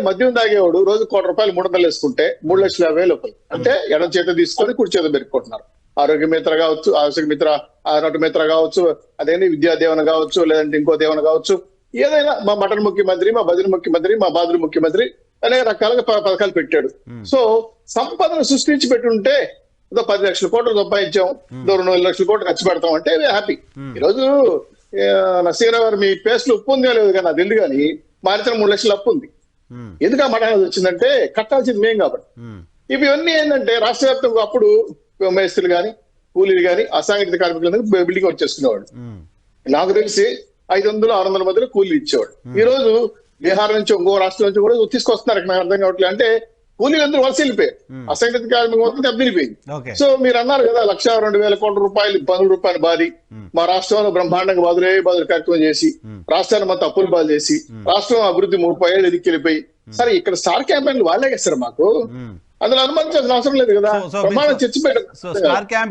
D: మద్యం తాగేవాడు రోజు ₹1,00,000 300 వేసుకుంటే 3,50,000 రూపాయలు. అంటే ఎడం చేత తీసుకొని కుడి చేత పెట్టుకుంటున్నారు. ఆరోగ్య మిత్ర కావచ్చు, ఆరోగ్య మిత్ర, నటు మిత్ర కావచ్చు, అదేంటి విద్యా దేవన కావచ్చు, లేదంటే ఇంకో దేవన కావచ్చు, ఏదైనా మా మటన్ ముఖ్యమంత్రి, మా బదిలీ ముఖ్యమంత్రి, మా బాదులు ముఖ్యమంత్రి అనేక రకాలుగా పథకాలు పెట్టాడు. సో సంపదను సృష్టించి పెట్టుంటే ఏదో 10 లక్షల కోట్లు సంపాదించాం, 2 లక్షల కోట్లు ఖర్చు పెడతాం అంటే హ్యాపీ. ఈ రోజు నరసింహరావు గారు మీ పేస్ట్ లో ఉప్పు ఉందో లేదు కానీ నాకు తెలియదు, కానీ మారితే 3 లక్షల అప్పు ఉంది. ఎందుకు ఆ మాట వచ్చిందంటే కట్టాల్సింది మేం కాబట్టి. ఇవన్నీ ఏంటంటే రాష్ట్ర వ్యాప్తంగా అప్పుడు మేస్త్రులు కానీ, కూలీలు కానీ, అసంఘటిత కార్మికులు బిల్డింగ్ వచ్చేసుకునేవాడు. నాకు తెలిసి 500-600 మధ్యలో కూలీలు ఇచ్చేవాడు. ఈ రోజు బీహార్ నుంచి ఇంకో రాష్ట్రం నుంచి కూడా తీసుకొస్తున్నారు. నాకు అర్థం కావట్లేదు. అంటే కూలీలందరూ వలస వెళ్ళిపోయారు, అసంఘటిత కార్మిక మొత్తం దెబ్బతినిపోయింది. సో మీరు అన్నారు కదా 1,02,000 కోట్ల రూపాయలు పన్నుల రూపాయలు బాది మా రాష్ట్రంలో బ్రహ్మాండంగా బాదులే కార్యక్రమం చేసి రాష్ట్రాన్ని మొత్తం అప్పులు బాధ చేసి రాష్ట్రం అభివృద్ధి 30 ఏళ్ళు ఎదిక్కెళ్ళిపోయి. సరే, ఇక్కడ స్టార్ క్యాంపెయిన్లు వాళ్ళే చేస్తారు, మాకు అందులో అనుమానించాల్సిన అవసరం లేదు కదా. ప్రమాణం చర్చ అర్థం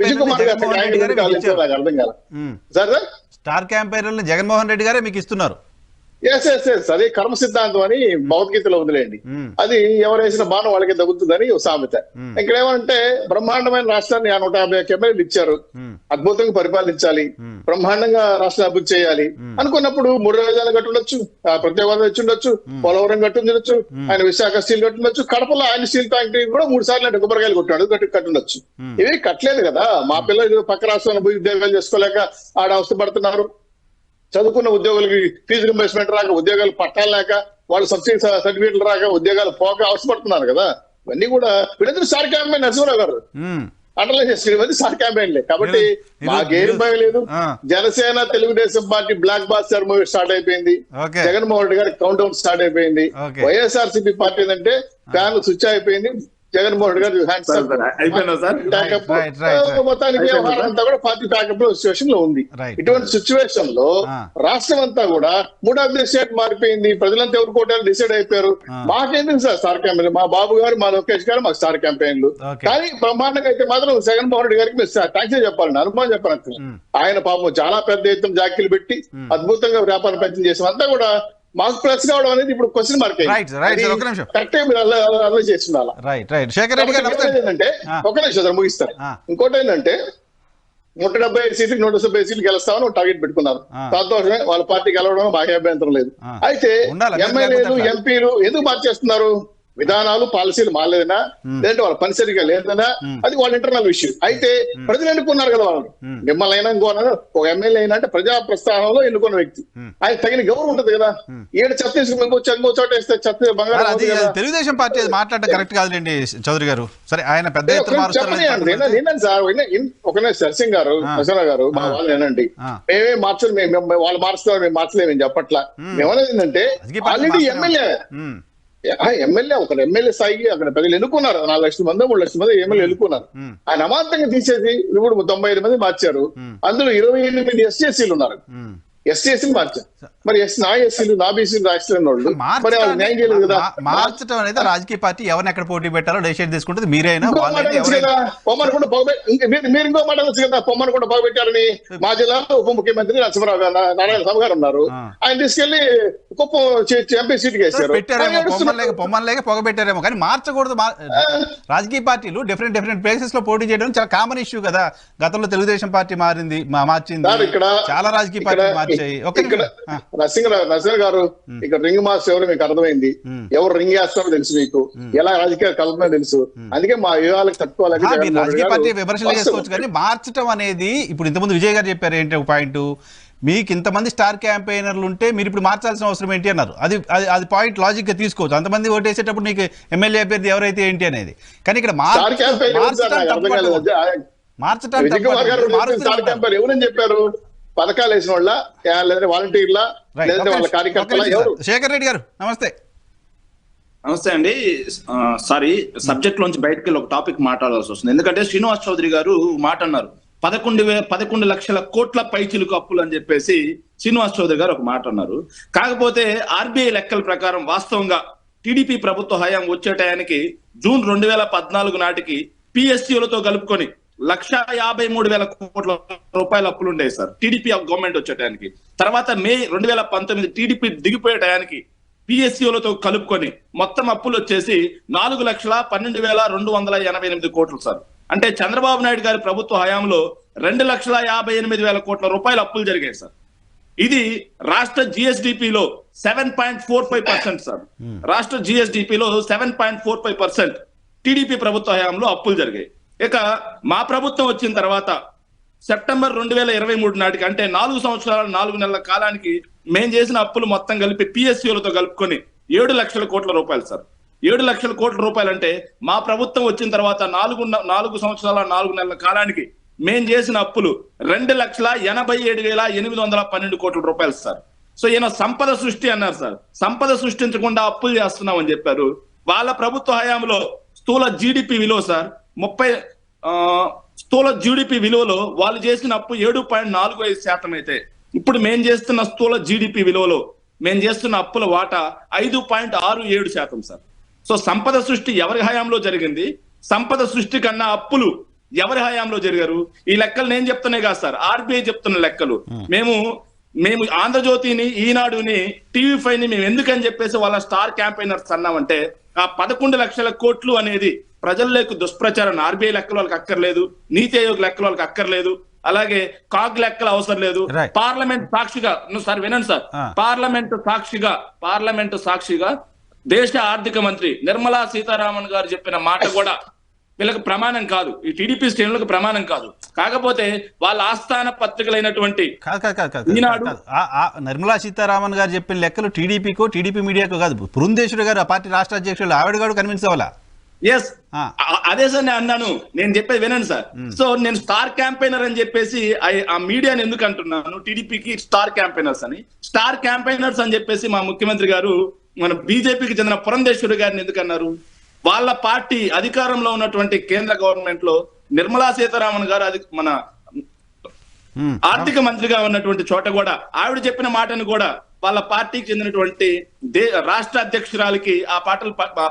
D: కాల సార్.
A: స్టార్ క్యాంపెయినర్లు జగన్మోహన్ రెడ్డి గారే మీకు ఇస్తున్నారు.
D: అదే కర్మ సిద్ధాంతం అని భగవద్గీతలో వదిలేయండి. అది ఎవరేసిన బాణం వాళ్ళకి తగ్గుతుందని సామెత. ఇక్కడ ఏమంటే బ్రహ్మాండమైన రాష్ట్రాన్ని 150 ఎమ్మెల్యేలు ఇచ్చారు. అద్భుతంగా పరిపాలించాలి, బ్రహ్మాండంగా రాష్ట్ర అభివృద్ధి చేయాలి అనుకున్నప్పుడు 3 రాజధానులు కట్టుండొచ్చు, ప్రత్యేక హోదా ఇచ్చుండొచ్చు, పోలవరం కట్టుండొచ్చు, ఆయన విశాఖ స్టీల్ కట్టుండొచ్చు, కడపలో ఆయన స్టీల్ ఫ్యాక్టరీ కూడా 3 సార్లు అంటే కొబ్బరికాయలు కొట్టాడు కట్టుండొచ్చు. ఇవి కట్టలేదు కదా. మా పిల్లలు పక్క రాష్ట్రంలో పోయి ఉద్యోగాలు చేసుకోలేక ఆడ అవస్థపడుతున్నారు. చదువుకున్న ఉద్యోగులకి ఫీజు రింబర్స్మెంట్ రాక, ఉద్యోగాలు పట్టాలు లేక, వాళ్ళు సబ్సిడీ సర్టిఫికేట్లు రాక, ఉద్యోగాలు పోక అవసరపడుతున్నారు కదా. ఇవన్నీ కూడా వీళ్ళందరూ స్టార్ క్యాంపెయిన్ నరసింహరావు గారు అండర్లైన్ చేసుకునేది స్టార్ క్యాంపెయిన్లే. కాబట్టి మాకేం భయం లేదు. Janasena Telugu Desam party blockbuster movie start అయిపోయింది. జగన్మోహన్ రెడ్డి గారి కౌంట్ డౌన్ స్టార్ట్ అయిపోయింది. వైఎస్ఆర్సీపీ పార్టీ ఏంటంటే ఫ్యాన్ స్విచ్ అయిపోయింది. జగన్మోహన్ రెడ్డి గారు హ్యాండ్స్ మొత్తానికి వ్యవహారం అంతా కూడా పార్టీ ప్యాకప్ లో సిచ్యువేషన్ లో ఉంది. ఇటువంటి సిచ్యువేషన్ లో రాష్ట్రం అంతా కూడా మూడాది స్టేట్ మారిపోయింది. ప్రజలంతా ఎవరు కోటాలు డిసైడ్ అయిపోయారు. మాకేందుకు సార్ స్టార్ క్యాంపెయిన్? మా బాబు గారు, మా లోకేష్ గారు మాకు స్టార్ క్యాంపెయిన్లు. కానీ బ్రహ్మాండంగా అయితే మాత్రం జగన్మోహన్ రెడ్డి గారికి మీరు థ్యాంక్స్ చెప్పాలండి, అనుభవం చెప్పాలి. ఆయన పాపం చాలా పెద్ద ఎత్తున జాకీలు పెట్టి అద్భుతంగా వ్యాపారం ప్రయత్నం చేసాం. అంతా కూడా మాకు ప్లస్ కావడం అనేది ఇప్పుడు క్వశ్చన్ మార్క్ కరెక్ట్ మీరు అలా చేస్తున్నారు. ఏంటంటే ఒక నిమిషం ముగిస్తారు. ఇంకోటి ఏంటంటే 175 సీట్లు 170 సీట్లు గెలుస్తామని టార్గెట్ పెట్టుకున్నారు. సంతోషమే, వాళ్ళ పార్టీ గెలవడం బాగా అభ్యంతరం లేదు. అయితే ఎమ్మెల్యేలు ఎంపీలు ఎందుకు మార్చేస్తున్నారు? విధానాలు పాలసీలు మారలేదనా, లేదంటే వాళ్ళ పని సరిగా లేదనా, అది వాళ్ళ ఇంటర్నల్ విషయం. అయితే ప్రజలు ఎన్నుకున్నారు కదా వాళ్ళు. మిమ్మల్ని అయినా ఇంకోన్నారు, ఒక ఎమ్మెల్యే అయినా అంటే ప్రజా ప్రస్థానంలో ఎన్నుకున్న వ్యక్తి, ఆయన తగిన గౌరవం ఉంటుంది కదా. ఈడ ఛత్తీస్గఢ్ ఇంకో చోట వేస్తే
A: తెలుగుదేశం పార్టీ మాట్లాడడం కరెక్ట్ కాదులేండి చౌదరి గారు. సరే, ఆయన పెద్ద
D: చెప్పండి సార్. ఒకనే సరసింగ్ గారు, నరసింహ గారు, మా వాళ్ళు ఏనండి, మేమే మార్చలేదు, వాళ్ళు మార్చుతారు, మేము మార్చలేము చెప్పట్లా. మేమనేది ఏంటంటే ఆల్రెడీ ఎమ్మెల్యే ఒక ఎమ్మెల్యే స్థాయికి అక్కడ ప్రజలు ఎన్నుకున్నారు. 4 లక్షల మంది 3 లక్షల మంది ఎమ్మెల్యే ఎన్నుకున్నారు. ఆయన అమాంతంగా తీసేసి ఇప్పుడు 95 మంది మార్చారు. అందులో 28 SCSలు ఉన్నారు. SCSలు మార్చారు. మరి నా ఎస్సీలు నా బీసీలు రాష్ట్రం వాళ్ళు మరి వాళ్ళు న్యాయం చేయలేదు కదా.
A: మార్చడం అనేది రాజకీయ పార్టీ ఎవరిని ఎక్కడ పోటీ పెట్టాలో డెసిషన్ తీసుకుంటుంది మీరైనా.
D: పొమ్మను కూడా మీరు ఇంకో మాట వచ్చు కదా, పొమ్మను కూడా బాగుపెట్టారని. మా జిల్లాలో ఉప ముఖ్యమంత్రి నరసింహరావు గారు, నారాయణ స్వామి గారు ఉన్నారు. ఆయన తీసుకెళ్లి కుప్పం ఎంపీ సీట్ వేశారు.
A: పొమ్మన్ లేక పొగబెట్టారేమో కానీ మార్చకూడదు. రాజకీయ పార్టీలు డిఫరెంట్ ప్లేసెస్ లో పోటీ చేయడం చాలా కామన్ ఇష్యూ కదా. గతంలో తెలుగుదేశం పార్టీ మార్చింది, చాలా రాజకీయ పార్టీలు మార్చాయి.
D: నరసింహ గారు, ఇక్కడ రింగ్ మాస్టర్ ఎవరు మీకు అర్థమైంది. ఎవరు రింగ్ వేస్తారో తెలుసు మీకు, ఎలా రాజకీయ కల్పన తెలుసు. అందుకే మా వ్యూహాలకు తట్టుకోవాలి.
A: రాజకీయ పార్టీ విమర్శలు చేసుకోవచ్చు కానీ మార్చడం అనేది, ఇప్పుడు ఇంతకుముందు విజయ్ గారు చెప్పారు ఏంటి ఒక పాయింట్, మీకు ఇంతమంది స్టార్ క్యాంపెయినర్లు ఉంటే మీరు ఇప్పుడు మార్చాల్సిన అవసరం ఏంటి అన్నారు. అది పాయింట్ లాజిక్ గా తీసుకోవచ్చు. అంతమంది ఓటేసేటప్పుడు నీకు ఎమ్మెల్యే అభ్యర్థి ఎవరైతే ఏంటి అనేది. కానీ ఇక్కడ
D: ఎవరని చెప్పారు? పథకాలు వేసిన వాళ్ళ, లేదా వాలంటీర్ల, లేదా వాళ్ళ కార్యకర్తల?
A: శేఖర్ రెడ్డి గారు నమస్తే.
E: నమస్తే అండి. సారీ, సబ్జెక్ట్ లోంచి బయటకు వెళ్ళి ఒక టాపిక్ మాట్లాడాల్సి వస్తుంది. ఎందుకంటే శ్రీనివాస్ చౌదరి గారు మాట అన్నారు, 11 లక్షల కోట్ల పైచిలుకు అప్పులు అని చెప్పేసి శ్రీనివాస్ చౌదరి గారు ఒక మాట అన్నారు. కాకపోతే ఆర్బీఐ లెక్కల ప్రకారం వాస్తవంగా టీడీపీ ప్రభుత్వ హయాం వచ్చే టయానికి జూన్ 2014 నాటికి పిఎస్సీలతో కలుపుకొని 1,53,000 కోట్ల రూపాయల అప్పులు ఉండేవి సార్ టీడీపీ గవర్నమెంట్ వచ్చే టయానికి. తర్వాత మే 2019 టీడీపీ దిగిపోయే టయానికి పిఎస్సీలతో కలుపుకొని మొత్తం అప్పులు వచ్చేసి 4,12,288 కోట్లు సార్. అంటే చంద్రబాబు నాయుడు గారి ప్రభుత్వ హయాంలో 2,58,000 కోట్ల రూపాయల అప్పులు జరిగాయి సార్. ఇది రాష్ట్ర జిఎస్డిపిలో 7.45% సార్. రాష్ట్ర జిఎస్డిపిలో 7.45% టీడీపీ ప్రభుత్వ హయాంలో అప్పులు జరిగాయి. ఇక మా ప్రభుత్వం వచ్చిన తర్వాత సెప్టెంబర్ 2023 నాటికి, అంటే 4 సంవత్సరాల 4 నెలల కాలానికి మేము చేసిన అప్పులు మొత్తం కలిపి పిఎస్సీలతో కలుపుకొని 7 లక్షల కోట్ల రూపాయలు సార్. 7 లక్షల కోట్ల రూపాయలు అంటే మా ప్రభుత్వం వచ్చిన తర్వాత 4 సంవత్సరాల 4 నెలల కాలానికి మేం చేసిన అప్పులు 2,87,812 కోట్ల రూపాయలు సార్. సో ఈయన సంపద సృష్టి అన్నారు సార్. సంపద సృష్టించకుండా అప్పులు చేస్తున్నామని చెప్పారు. వాళ్ళ ప్రభుత్వ హయాంలో స్థూల జీడిపి విలువ సార్ స్థూల జీడిపి విలువలో వాళ్ళు చేసిన అప్పు 7.45% అయితే, ఇప్పుడు మేం చేస్తున్న స్థూల జీడిపి విలువలో మేము చేస్తున్న అప్పుల వాటా 5.67% సార్. సో సంపద సృష్టి ఎవరి హయాంలో జరిగింది? సంపద సృష్టి కన్నా అప్పులు ఎవరి హయాంలో జరిగారు? ఈ లెక్కలు నేను చెప్తున్నాయి కాదు సార్, ఆర్బీఐ చెప్తున్న లెక్కలు. మేము ఆంధ్రజ్యోతిని, ఈనాడుని, టీవీ5 ని మేము ఎందుకని చెప్పేసి వాళ్ళ స్టార్ క్యాంపెయినర్స్ అన్నామంటే, ఆ 11 లక్షల కోట్లు అనేది ప్రజల్లోకి దుష్ప్రచారం. ఆర్బీఐ లెక్కలు వాళ్ళకి అక్కర్లేదు, నీతి ఆయోగ్ లెక్కలు వాళ్ళకి అక్కర్లేదు. అలాగే కాగ్ లెక్కలు అవసరం లేదు.
A: Right.
E: పార్లమెంట్ సాక్షిగా సార్ వినండి సార్,
A: Ah.
E: పార్లమెంట్ సాక్షిగా దేశ ఆర్థిక మంత్రి నిర్మలా సీతారామన్ గారు చెప్పిన మాట కూడా వీళ్ళకి ప్రమాణం కాదు, ఈ టీడీపీ శ్రేణులకు ప్రమాణం కాదు. కాకపోతే వాళ్ళ ఆస్థాన పత్రికలైనటువంటి ఈనాడు
A: నిర్మలా సీతారామన్ గారు చెప్పిన లెక్కలు టీడీపీకో టీడీపీ మీడియాకో కాదు, పురంధేశ్వరి గారు ఆ పార్టీ రాష్ట్ర అధ్యక్షులు ఆవిడ గారు కన్విన్స్ అవ్వాలా?
E: ఎస్ అదే సార్ నేను అన్నాను, నేను చెప్పేది వినండి సార్. సో నేను స్టార్ క్యాంపెయినర్ అని చెప్పేసి ఆ మీడియాని ఎందుకు అంటున్నాను, టీడీపీకి స్టార్ క్యాంపెయినర్స్ అని చెప్పేసి మా ముఖ్యమంత్రి గారు మన బీజేపీకి చెందిన పురంధేశ్వరి గారిని ఎందుకు అన్నారు? వాళ్ళ పార్టీ అధికారంలో ఉన్నటువంటి కేంద్ర గవర్నమెంట్ లో నిర్మలా సీతారామన్ గారు మన ఆర్థిక మంత్రిగా ఉన్నటువంటి చోట కూడా ఆవిడ చెప్పిన మాటను కూడా వాళ్ళ పార్టీకి చెందినటువంటి రాష్ట్ర అధ్యక్షురాలకి ఆ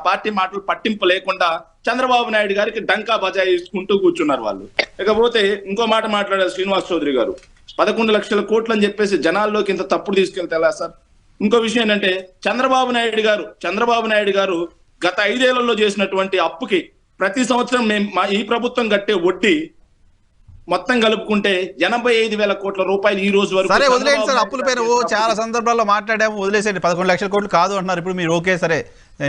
E: పార్టీ మాటలు పట్టింపు లేకుండా చంద్రబాబు నాయుడు గారికి డంకా బజాయించుకుంటూ కూర్చున్నారు వాళ్ళు. ఇకపోతే ఇంకో మాట మాట్లాడారు శ్రీనివాస్ చౌదరి గారు, 11 లక్షల కోట్లు అని చెప్పేసి జనాల్లోకి ఇంత తప్పుడు తీసుకెళ్తే ఎలా సార్? ఇంకో విషయం ఏంటంటే చంద్రబాబు నాయుడు గారు గత 5 ఏళ్లలో చేసినటువంటి అప్పుకి ప్రతి సంవత్సరం ఈ ప్రభుత్వం కట్టే వడ్డీ మొత్తం కలుపుకుంటే 85,000 కోట్ల రూపాయలు ఈ రోజు వరకు.
A: సరే వదిలేయండి సార్, అప్పుల పైన చాలా సందర్భాల్లో మాట్లాడాము, వదిలేసేయండి. 11 లక్షల కోట్లు కాదు అంటున్నారు ఇప్పుడు మీరు. ఓకే సరే,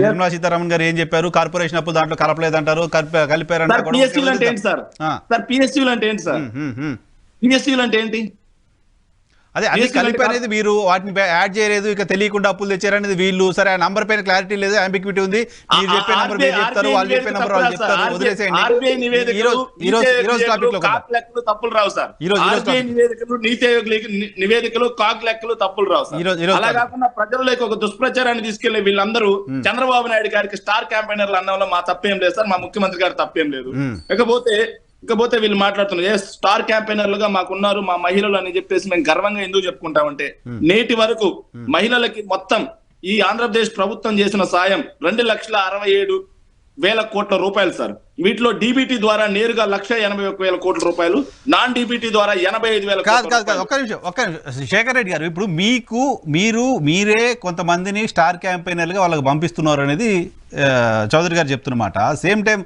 A: నిర్మలా సీతారామన్ గారు ఏం చెప్పారు? కార్పొరేషన్ అప్పులు దాంట్లో కలపలేదంటారు, కలిపారంటారు.
E: పిఎస్సీలు అంటే ఏంటి సార్? పిఎస్సీలు అంటే ఏంటి?
A: అదే అది కలిపి అనేది మీరు వాటిని యాడ్ చేయలేదు, ఇక తెలియకుండా అప్పులు తెచ్చారనేది వీళ్ళు. సరే ఆ నంబర్ పైన క్లారిటీ లేదు, అంబిక్విటీ ఉంది. మీరు చెప్పే నంబర్ మీరు చెప్తారు, వాళ్ళు చెప్పే నంబర్ వాళ్ళు చెప్తారు, వదిలేసేయండి. ఈ రోజు టాపిక్ లో
E: తప్పులు రావు సార్. నివేదికలు కాగ్ లెక్కలు తప్పులు రావు సార్. అలా కాకుండా ప్రజల్లోకి ఒక దుష్ప్రచారాన్ని తీసుకెళ్లే వీళ్ళందరూ చంద్రబాబు నాయుడు గారికి స్టార్ క్యాంపెయినర్లు అన్నంలో మా తప్పేం లేదు సార్, మా ముఖ్యమంత్రి గారు తప్పేం లేదు. ఇకపోతే వీళ్ళు మాట్లాడుతున్నారు స్టార్ క్యాంపెయినర్లుగా మాకున్నారు మా మహిళలు అని చెప్పేసి మేము గర్వంగా ఎందుకు చెప్పుకుంటామంటే నేటి వరకు మహిళలకి మొత్తం ఈ ఆంధ్రప్రదేశ్ ప్రభుత్వం చేసిన సాయం 2,67,000 కోట్ల రూపాయలు సార్. వీటిలో డీబీటీ ద్వారా నేరుగా 1,81,000 కోట్ల రూపాయలు, నాన్ డీబీటీ ద్వారా 85,000.
A: ఒక్క నిమిషం శేఖర్ రెడ్డి గారు, ఇప్పుడు మీరే కొంతమందిని స్టార్ క్యాంపెయినర్లుగా వాళ్ళకి పంపిస్తున్నారు అనేది చౌదరి గారు చెప్తున్నమాట. సేమ్ టైం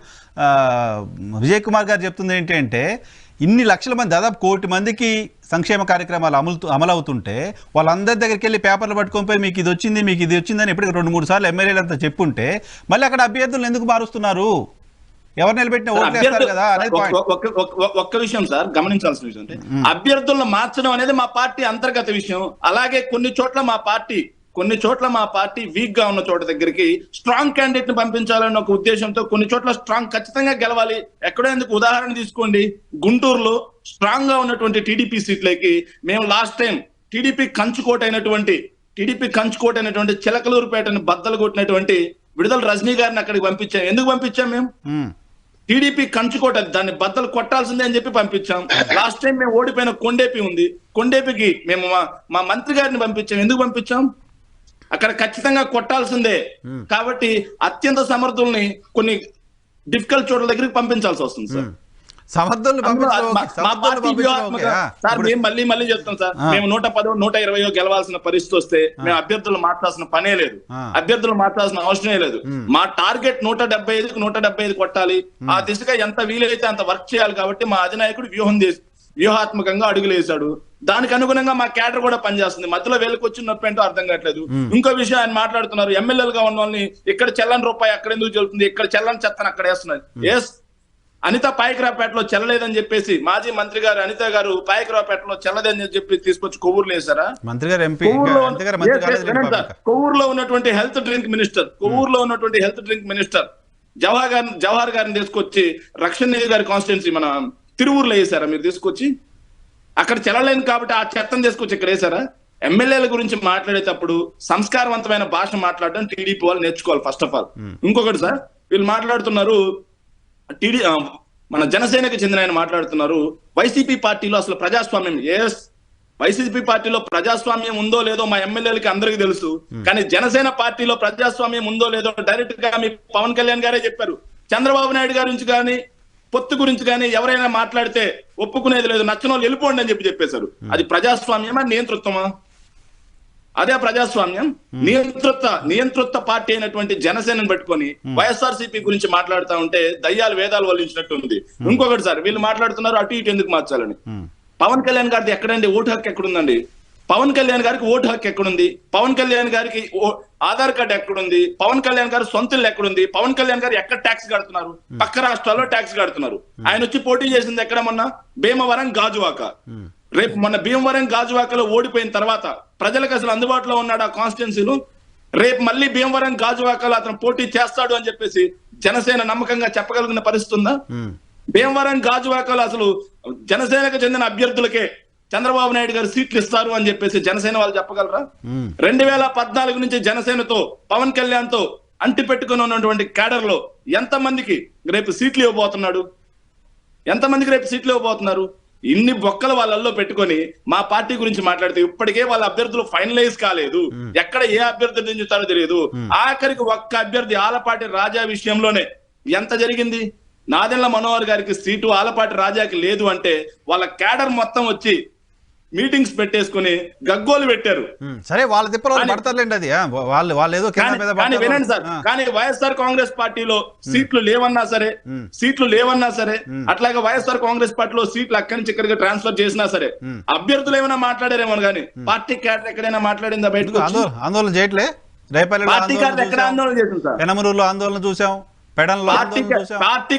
A: విజయ్ కుమార్ గారు చెప్తుంది ఏంటంటే ఇన్ని లక్షల మంది, దాదాపు 1 కోటి మందికి సంక్షేమ కార్యక్రమాలు అమలవుతుంటే వాళ్ళందరి దగ్గరికి వెళ్ళి పేపర్లు పట్టుకొని పోయి మీకు ఇది వచ్చిందని ఎప్పటికీ 2-3 సార్లు ఎమ్మెల్యేలు అంతా చెప్పుంటే మళ్ళీ అక్కడ అభ్యర్థులను ఎందుకు మారుస్తున్నారు? ఎవరు నిలబెట్టిన ఓట్లేస్తారు కదా అనేది పాయింట్.
E: ఒక్క విషయం సార్ గమనించాల్సిన విషయం అంటే అభ్యర్థులను మార్చడం అనేది మా పార్టీ అంతర్గత విషయం. అలాగే కొన్ని చోట్ల మా పార్టీ వీక్ గా ఉన్న చోట దగ్గరికి స్ట్రాంగ్ క్యాండిడేట్ ని పంపించాలన్న ఒక ఉద్దేశంతో కొన్ని చోట్ల స్ట్రాంగ్ ఖచ్చితంగా గెలవాలి. ఎక్కడో ఎందుకు ఉదాహరణ తీసుకోండి, గుంటూరులో స్ట్రాంగ్ గా ఉన్నటువంటి టీడీపీ సీట్లకి మేము లాస్ట్ టైం టీడీపీ కంచుకోట అయినటువంటి చిలకలూరుపేటని బద్దలు కొట్టినటువంటి విడుదల రజనీ గారిని అక్కడికి పంపించాం. ఎందుకు పంపించాం? మేము టీడీపీ కంచుకోట, దాన్ని బద్దలు కొట్టాల్సిందే అని చెప్పి పంపించాం. లాస్ట్ టైం మేము ఓడిపోయిన కొండేపి ఉంది, కొండేపికి మేము మా మంత్రి గారిని పంపించాం. ఎందుకు పంపించాం? అక్కడ ఖచ్చితంగా కొట్టాల్సిందే కాబట్టి అత్యంత సమర్థుల్ని కొన్ని డిఫికల్ట్ చోట్ల దగ్గరికి పంపించాల్సి వస్తుంది సార్. సార్ మేము మళ్ళీ చెప్తాం సార్, మేము 110, 120 గెలవాల్సిన పరిస్థితి వస్తే మేము అభ్యర్థులు మార్చాల్సిన పనే లేదు, అభ్యర్థులు మార్చాల్సిన అవసరమే లేదు. మా టార్గెట్ 175 కొట్టాలి. ఆ దిశగా ఎంత వీలైతే అంత వర్క్ చేయాలి. కాబట్టి మా అధినాయకుడు వ్యూహాత్మకంగా అడుగులేశాడు. దానికి అనుగుణంగా మా క్యాడర్ కూడా పనిచేస్తుంది. మధ్యలో వేలకు వచ్చి నొప్పి ఏంటో అర్థం కావట్లేదు. ఇంకో విషయం ఆయన మాట్లాడుతున్నారు, ఎమ్మెల్యేలుగా ఉన్న వాళ్ళని ఇక్కడ చెల్లని రూపాయి అక్కడ ఎందుకు చెల్లుతుంది, ఇక్కడ చెల్లని చెత్తను అక్కడ వేస్తున్నారు. అనిత పాయకరావుపేటలో చెల్లలేదని చెప్పేసి మాజీ మంత్రి గారు అనిత గారు పాయకరావుపేటలో చెల్లదని చెప్పి తీసుకొచ్చి కొవ్వూరులో వేశారా? కొవ్వూరులో ఉన్నటువంటి హెల్త్ డ్రింక్ మినిస్టర్ జవహర్ గారిని తీసుకొచ్చి రక్షణ నిధి గారి కాన్స్టిట్యున్సీ మన తిరువూరులో వేశారా? మీరు తీసుకొచ్చి అక్కడ చెల్లలేను కాబట్టి ఆ చెత్తను తీసుకొచ్చి ఇక్కడ వేశారా? ఎమ్మెల్యేల గురించి మాట్లాడేటప్పుడు సంస్కారవంతమైన భాష మాట్లాడడం టీడీపీ వాళ్ళు నేర్చుకోవాలి ఫస్ట్ ఆఫ్ ఆల్. ఇంకొకటి సార్, వీళ్ళు మాట్లాడుతున్నారు మన జనసేనకి చెందిన ఆయన మాట్లాడుతున్నారు వైసీపీ పార్టీలో అసలు ప్రజాస్వామ్యం. వైసీపీ పార్టీలో ప్రజాస్వామ్యం ఉందో లేదో మా ఎమ్మెల్యేలకి అందరికీ తెలుసు. కానీ జనసేన పార్టీలో ప్రజాస్వామ్యం ఉందో లేదో డైరెక్ట్ గా మీ పవన్ కళ్యాణ్ గారే చెప్పారు. చంద్రబాబు నాయుడు గారి నుంచి కానీ పొత్తు గురించి కానీ ఎవరైనా మాట్లాడితే ఒప్పుకునేది లేదు, నచ్చిన వాళ్ళు వెళ్ళిపోండి అని చెప్పేశారు. అది ప్రజాస్వామ్యమా నియంతృత్వమా? అదే ప్రజాస్వామ్యం. నియంతృత్వ పార్టీ అయినటువంటి జనసేనని పెట్టుకొని వైఎస్ఆర్సీపీ గురించి మాట్లాడుతూ ఉంటే దయ్యాలు వేదాలు వల్లించినట్టు ఉంది. ఇంకొకటి సార్, వీళ్ళు మాట్లాడుతున్నారు అటు ఇటు ఎందుకు మార్చాలని. పవన్ కళ్యాణ్ గారిది ఎక్కడండి ఓటు హక్కు ఎక్కడుందండి? పవన్ కళ్యాణ్ గారికి ఓటు హక్కు ఎక్కడుంది? పవన్ కళ్యాణ్ గారికి ఆధార్ కార్డు ఎక్కడుంది? పవన్ కళ్యాణ్ గారు సొంత ఇల్లు ఎక్కడుంది? పవన్ కళ్యాణ్ గారు ఎక్కడ ట్యాక్స్ కడుతున్నారు? పక్క రాష్ట్రాల్లో ట్యాక్స్ కడుతున్నారు. ఆయన వచ్చి పోటీ చేసింది ఎక్కడ? మొన్న భీమవరం గాజువాక. రేపు మొన్న భీమవరం గాజువాకలో ఓడిపోయిన తర్వాత ప్రజలకు అసలు అందుబాటులో ఉన్నాడు ఆ కాన్స్టిట్యున్సీలు? రేపు మళ్ళీ భీమవరం గాజువాకలో అతను పోటీ చేస్తాడు అని చెప్పేసి జనసేన నమ్మకంగా చెప్పగలిగిన పరిస్థితి ఉందా? భీమవరం గాజువాకలో అసలు జనసేనకు చెందిన అభ్యర్థులకే చంద్రబాబు నాయుడు గారు సీట్లు ఇస్తారు అని చెప్పేసి జనసేన వాళ్ళు చెప్పగలరా? 2014 నుంచి జనసేనతో పవన్ కళ్యాణ్ తో అంటి పెట్టుకుని ఉన్నటువంటి క్యాడర్ లో ఎంతమందికి రేపు సీట్లు ఇవ్వబోతున్నాడు? ఎంతమందికి రేపు సీట్లు ఇవ్వబోతున్నారు? ఇన్ని బొక్కలు వాళ్ళల్లో పెట్టుకొని మా పార్టీ గురించి మాట్లాడితే ఇప్పటికే వాళ్ళ అభ్యర్థులు ఫైనలైజ్ కాలేదు. ఎక్కడ ఏ అభ్యర్థి దించుతారో తెలియదు. ఆఖరికి ఒక్క అభ్యర్థి ఆలపాటి రాజా విషయంలోనే ఎంత జరిగింది? నాదెండ్ల మనోహర్ గారికి సీటు ఆలపాటి రాజాకి లేదు అంటే వాళ్ళ క్యాడర్ మొత్తం వచ్చి మీటింగ్స్ పెట్టేసుకుని గగ్గోలు పెట్టారు.
A: సరే, వాళ్ళ తిప్పలు పడతారులేండి. అది వాళ్ళు ఏదో
E: కానీ వినండి సార్, కానీ వైఎస్ఆర్ కాంగ్రెస్ పార్టీలో సీట్లు లేవన్నా సరే అట్లాగే వైఎస్ఆర్ కాంగ్రెస్ పార్టీలో సీట్లు అక్కడి నుంచి ఇక్కడికి ట్రాన్స్ఫర్ చేసినా సరే అభ్యర్థులు ఏమైనా మాట్లాడారేమో కానీ పార్టీ క్యాడర్ ఎక్కడైనా మాట్లాడిందా? బయటకు
A: ఆందోళన చేయట్లే. రేపల్లిలో
E: పార్టీ క్యాడర్ ఎక్కడ ఆందోళన చేసింది సార్?
A: ఎనమరూరులో ఆందోళన చూసాం.
E: పార్టీ